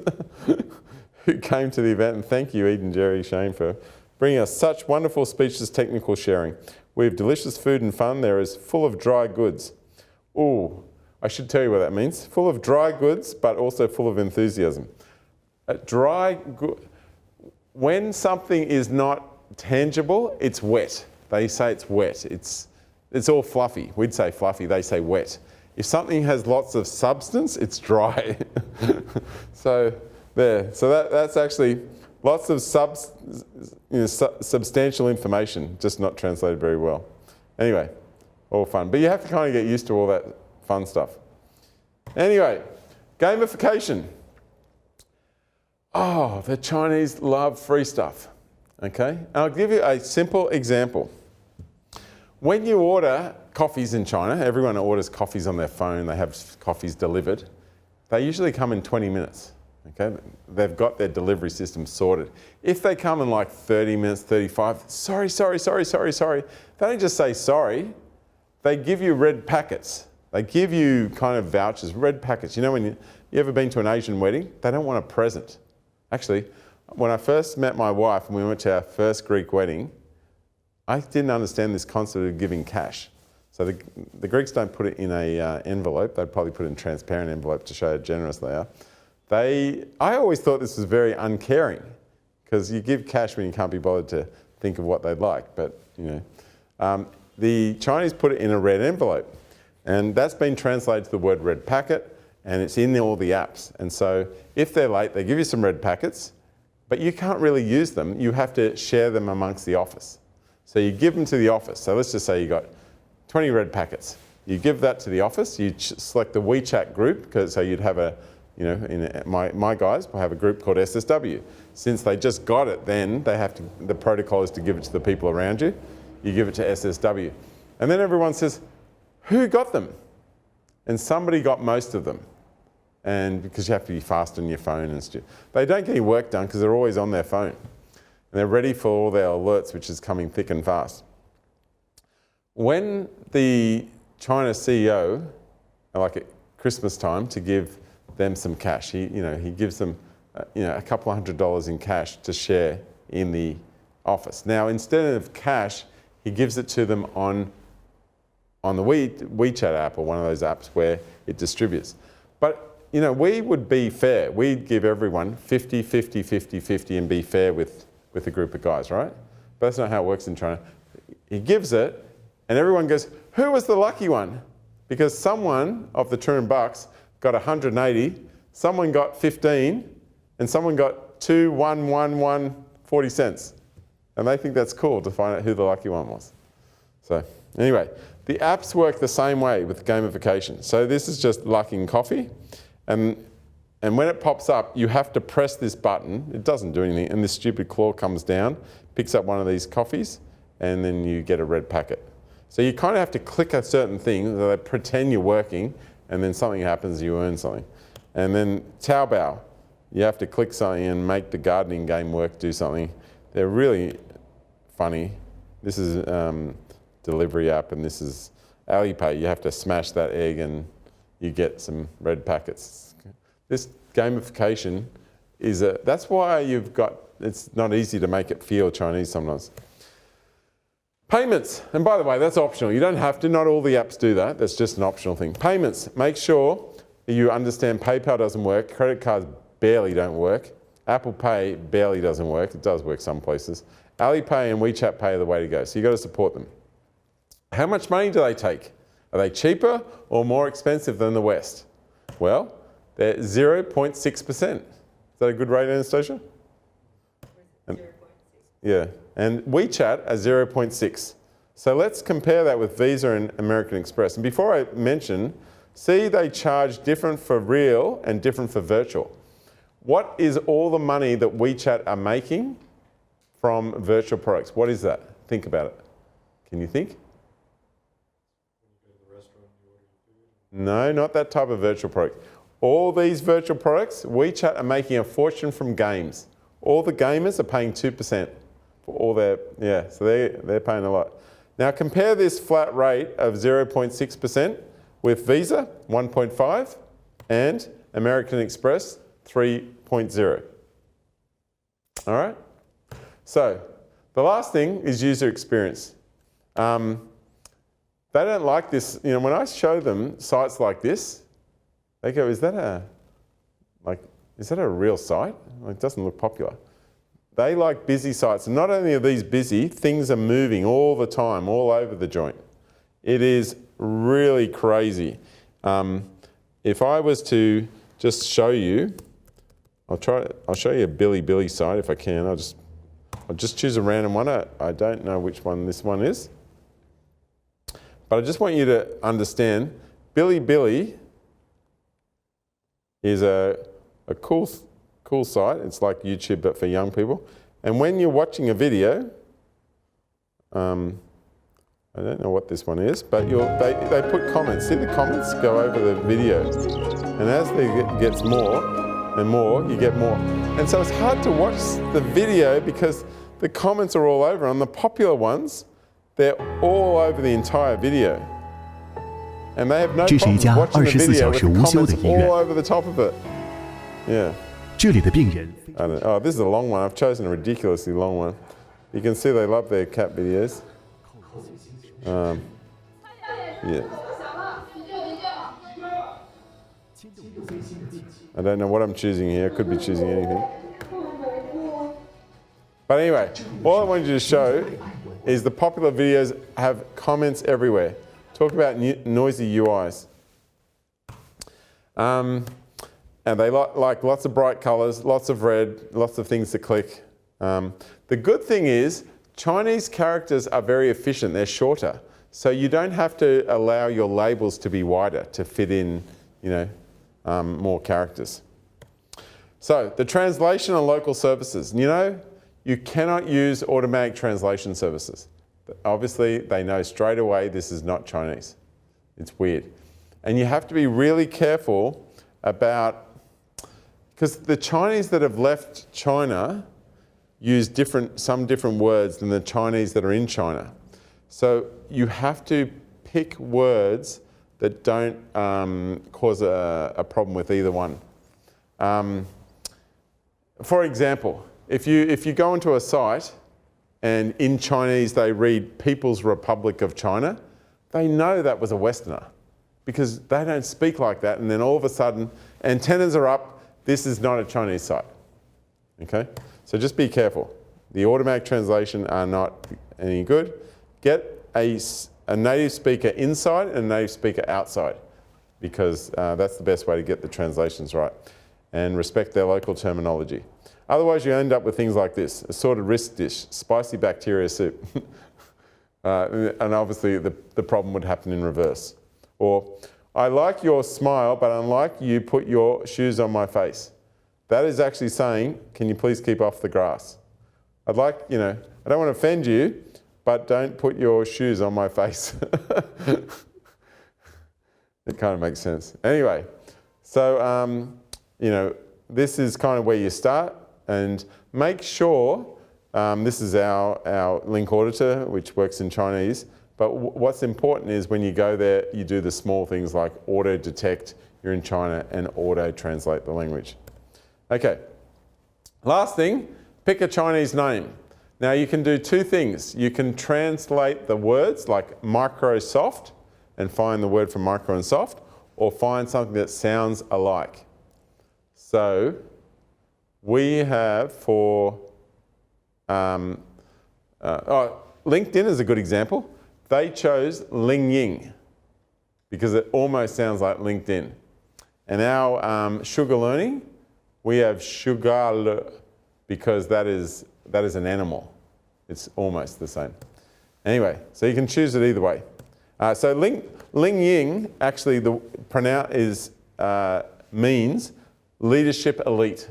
who came to the event, and thank you, Eden, Jerry, Shane, for bringing us such wonderful speechless technical sharing. We have delicious food and fun. There is full of dry goods. Ooh, I should tell you what that means. Full of dry goods, but also full of enthusiasm. When something is not tangible, it's wet. They say it's wet. It's all fluffy. We'd say fluffy, they say wet. If something has lots of substance, it's dry. So that's actually lots of substantial information, just not translated very well. Anyway, all fun. But you have to kind of get used to all that fun stuff. Anyway, gamification. Oh, the Chinese love free stuff. Okay, I'll give you a simple example. When you order coffees in China, everyone orders coffees on their phone, they have coffees delivered. They usually come in 20 minutes. Okay, they've got their delivery system sorted. If they come in like 30 minutes, 35, sorry. They don't just say sorry, they give you red packets. They give you kind of vouchers, red packets. You know, when you ever been to an Asian wedding, they don't want a present. Actually, when I first met my wife and we went to our first Greek wedding, I didn't understand this concept of giving cash. So the Greeks don't put it in an envelope. They'd probably put it in a transparent envelope to show how generous they are. I always thought this was very uncaring because you give cash when you can't be bothered to think of what they'd like. But, the Chinese put it in a red envelope. And that's been translated to the word red packet, and it's in all the apps. And so if they're late, they give you some red packets, but you can't really use them. You have to share them amongst the office. So you give them to the office. So let's just say you got 20 red packets. You give that to the office. You select the WeChat group, so you'd have my guys will have a group called SSW. Since they just got it, then the protocol is to give it to the people around you. You give it to SSW. And then everyone says, who got them? And somebody got most of them. and because you have to be fast on your phone and stuff. They don't get any work done because they're always on their phone. And they're ready for all their alerts, which is coming thick and fast. When the China CEO, like at Christmas time, to give them some cash, he gives them a couple of $100 in cash to share in the office. Now, instead of cash, he gives it to them on the WeChat app, or one of those apps where it distributes. But we would be fair. We'd give everyone 50, 50, 50, 50 and be fair with a group of guys, right? But that's not how it works in China. He gives it and everyone goes, who was the lucky one? Because someone of the $200 got 180, someone got 15, and someone got 2, 1, 1, 1, 40 cents. And they think that's cool to find out who the lucky one was. So anyway, the apps work the same way with gamification. So this is just lucking coffee. And when it pops up, you have to press this button. It doesn't do anything. And this stupid claw comes down, picks up one of these coffees, and then you get a red packet. So you kind of have to click a certain thing, so they pretend you're working, and then something happens, you earn something. And then Taobao, you have to click something and make the gardening game work, do something. They're really funny. This is delivery app, and this is Alipay. You have to smash that egg and you get some red packets. This gamification that's why it's not easy to make it feel Chinese sometimes. Payments, and by the way, that's optional. You don't have to, not all the apps do that. That's just an optional thing. Payments, make sure you understand PayPal doesn't work, credit cards barely don't work, Apple Pay barely doesn't work. It does work some places. Alipay and WeChat Pay are the way to go, so you've got to support them. How much money do they take? Are they cheaper or more expensive than the West? Well, they're 0.6%. Is that a good rate, Anastasia? 0.6. Yeah, and WeChat are 0.6. So let's compare that with Visa and American Express. And before I mention, see they charge different for real and different for virtual. What is all the money that WeChat are making from virtual products? What is that? Think about it. Can you think? No, not that type of virtual product. All these virtual products, WeChat are making a fortune from games. All the gamers are paying 2% for all their, so they're paying a lot. Now compare this flat rate of 0.6% with Visa, 1.5, and American Express, 3.0. All right? So the last thing is user experience. They don't like this. When I show them sites like this, they go, is that a real site? It doesn't look popular. They like busy sites. And not only are these busy, things are moving all the time, all over the joint. It is really crazy. If I was to just show you, I'll show you a Billy site if I can. I'll just choose a random one. I don't know which one this one is. But I just want you to understand, Billy is a cool site. It's like YouTube, but for young people. And when you're watching a video, I don't know what this one is, but they put comments. See the comments go over the video. And as it gets more and more, you get more. And so it's hard to watch the video because the comments are all over. On the popular ones, they're all over the entire video. And they have no problem watching the video with the comments all over the top of it. Yeah. Oh, this is a long one. I've chosen a ridiculously long one. You can see they love their cat videos. Yeah. I don't know what I'm choosing here. I could be choosing anything. But anyway, all I wanted you to show is the popular videos have comments everywhere. Talk about noisy UIs. And they like lots of bright colors, lots of red, lots of things to click. The good thing is Chinese characters are very efficient. They're shorter. So you don't have to allow your labels to be wider to fit in, more characters. So the translation and local services. You cannot use automatic translation services. Obviously, they know straight away this is not Chinese. It's weird. And you have to be really careful about, because the Chinese that have left China use some different words than the Chinese that are in China. So you have to pick words that don't cause a problem with either one. For example, if you go into a site and in Chinese they read People's Republic of China, they know that was a Westerner because they don't speak like that, and then all of a sudden antennas are up, this is not a Chinese site. Okay? So just be careful. The automatic translation are not any good. Get a native speaker inside and a native speaker outside, because that's the best way to get the translations right. And respect their local terminology. Otherwise you end up with things like this, assorted risk dish, spicy bacteria soup. And obviously the problem would happen in reverse. Or, I like your smile, but unlike you put your shoes on my face. That is actually saying, can you please keep off the grass? I don't want to offend you, but don't put your shoes on my face. It kind of makes sense. Anyway, so, this is kind of where you start, and make sure, this is our link auditor, which works in Chinese, but what's important is when you go there, you do the small things like auto detect, you're in China, and auto translate the language. Okay, last thing, pick a Chinese name. Now you can do two things. You can translate the words like Microsoft and find the word for micro and soft, or find something that sounds alike. So we have for, LinkedIn is a good example. They chose Ling Ying because it almost sounds like LinkedIn. And our sugar learning, we have sugar because that is an animal. It's almost the same. Anyway, so you can choose it either way. So Ling Ying actually means leadership elite.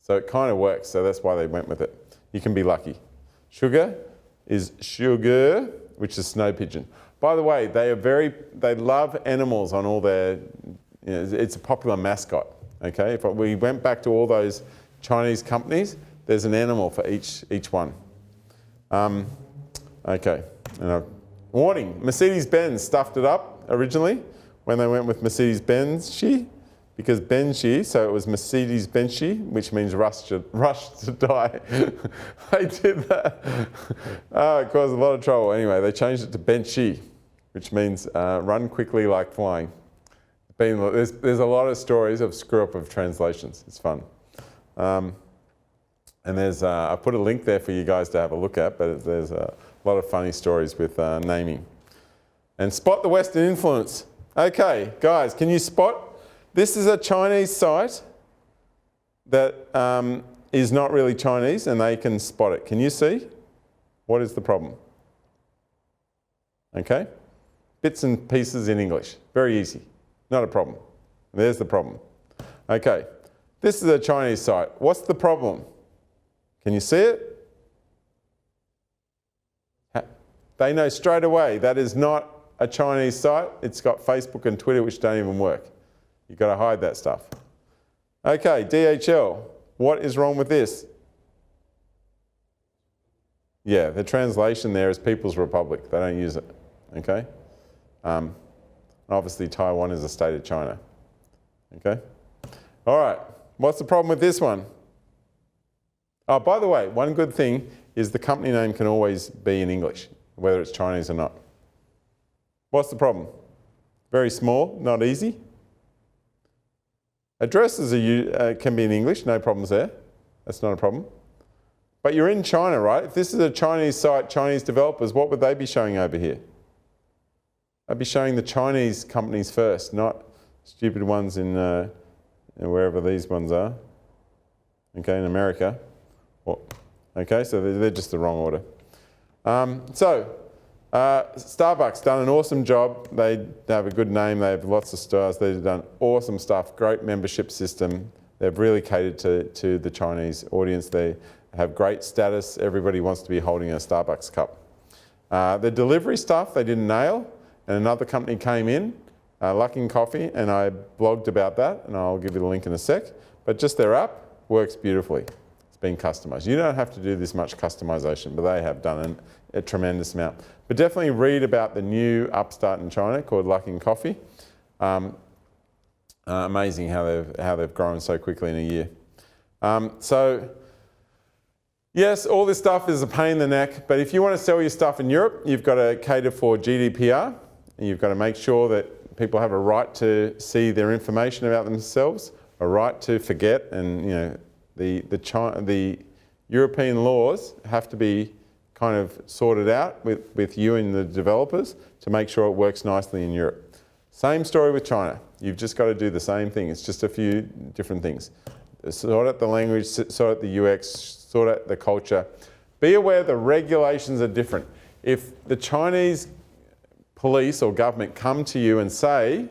So it kind of works, so that's why they went with it. You can be lucky. Sugar is sugar, which is snow pigeon. By the way, they love animals on all their, it's a popular mascot, okay? If we went back to all those Chinese companies, there's an animal for each one. Okay, warning, Mercedes-Benz stuffed it up originally when they went with Mercedes-Benz, because Benji, so it was Mercedes-Benzi, which means rush to die. They did that. It caused a lot of trouble. Anyway, they changed it to Benchi, which means run quickly like flying. There's a lot of stories of screw-up of translations. It's fun. And I put a link there for you guys to have a look at, but there's a lot of funny stories with naming. And spot the Western influence. Okay, guys, can you spot? This is a Chinese site that is not really Chinese, and they can spot it. Can you see? What is the problem? Okay? Bits and pieces in English. Very easy. Not a problem. There's the problem. Okay. This is a Chinese site. What's the problem? Can you see it? They know straight away that is not a Chinese site. It's got Facebook and Twitter, which don't even work. You've got to hide that stuff. Okay, DHL. What is wrong with this? Yeah, the translation there is People's Republic. They don't use it. Okay? Obviously, Taiwan is a state of China. Okay? All right. What's the problem with this one? Oh, by the way, one good thing is the company name can always be in English, whether it's Chinese or not. What's the problem? Very small, not easy. Addresses can be in English, no problems there. That's not a problem. But you're in China, right? If this is a Chinese site, Chinese developers, what would they be showing over here? I'd be showing the Chinese companies first, not stupid ones in wherever these ones are. Okay, in America. Okay, so they're just the wrong order. Starbucks done an awesome job. They have a good name. They have lots of stars. They've done awesome stuff. Great membership system. They've really catered to the Chinese audience. They have great status. Everybody wants to be holding a Starbucks cup. The delivery stuff they didn't nail, and another company came in Luckin Coffee, and I blogged about that, and I'll give you the link in a sec. But just their app works beautifully. It's been customized. You don't have to do this much customization, but they have done a tremendous amount. But definitely read about the new upstart in China called Luckin Coffee. Amazing how they've grown so quickly in a year. So yes, all this stuff is a pain in the neck, but if you want to sell your stuff in Europe, you've got to cater for GDPR, and you've got to make sure that people have a right to see their information about themselves, a right to forget, and you know the European laws have to be kind of sorted out with you and the developers to make sure it works nicely in Europe. Same story with China. You've just got to do the same thing. It's just a few different things. Sort out the language, sort out the UX, sort out the culture. Be aware the regulations are different. If the Chinese police or government come to you and say,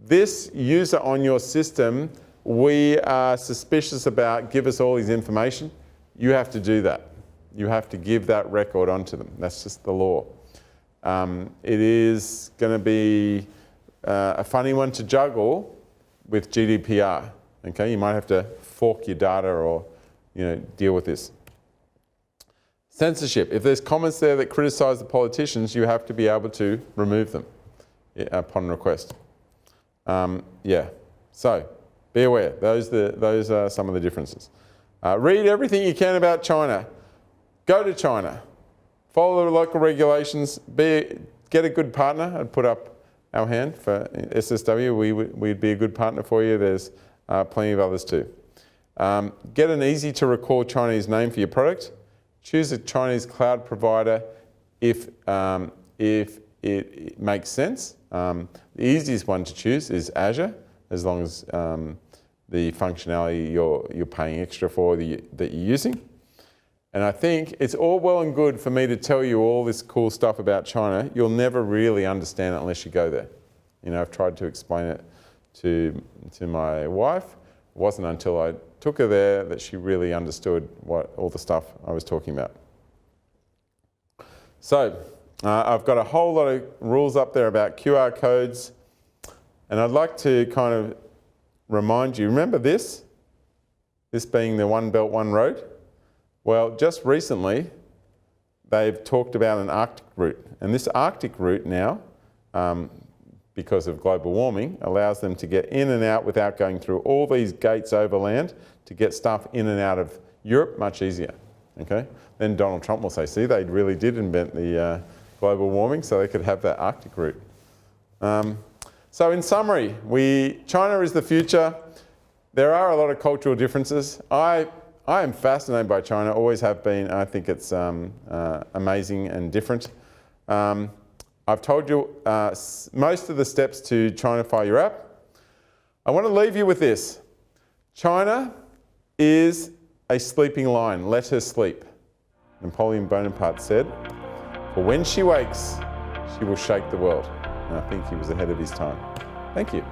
this user on your system, we are suspicious about, give us all his information, you have to do that. You have to give that record onto them. That's just the law. It is going to be a funny one to juggle with GDPR. Okay, you might have to fork your data or deal with this. Censorship. If there's comments there that criticise the politicians, you have to be able to remove them upon request. Yeah, so be aware. Those are some of the differences. Read everything you can about China. Go to China. Follow the local regulations. Get a good partner. I'd put up our hand for SSW. We'd be a good partner for you. There's plenty of others too. Get an easy to recall Chinese name for your product. Choose a Chinese cloud provider if it makes sense. The easiest one to choose is Azure, as long as the functionality you're paying extra for that you're using. And I think it's all well and good for me to tell you all this cool stuff about China. You'll never really understand it unless you go there. I've tried to explain it to my wife. It wasn't until I took her there that she really understood all the stuff I was talking about. So I've got a whole lot of rules up there about QR codes, and I'd like to kind of remind you, remember this being the One Belt, One Road? Well, just recently, they've talked about an Arctic route, and this Arctic route now, because of global warming, allows them to get in and out without going through all these gates overland to get stuff in and out of Europe much easier, okay? Then Donald Trump will say, see, they really did invent the global warming so they could have that Arctic route. So in summary, China is the future. There are a lot of cultural differences. I am fascinated by China, always have been. I think it's amazing and different. I've told you most of the steps to Chinafy your app. I want to leave you with this. China is a sleeping lion. Let her sleep. Napoleon Bonaparte said, for when she wakes, she will shake the world. And I think he was ahead of his time. Thank you.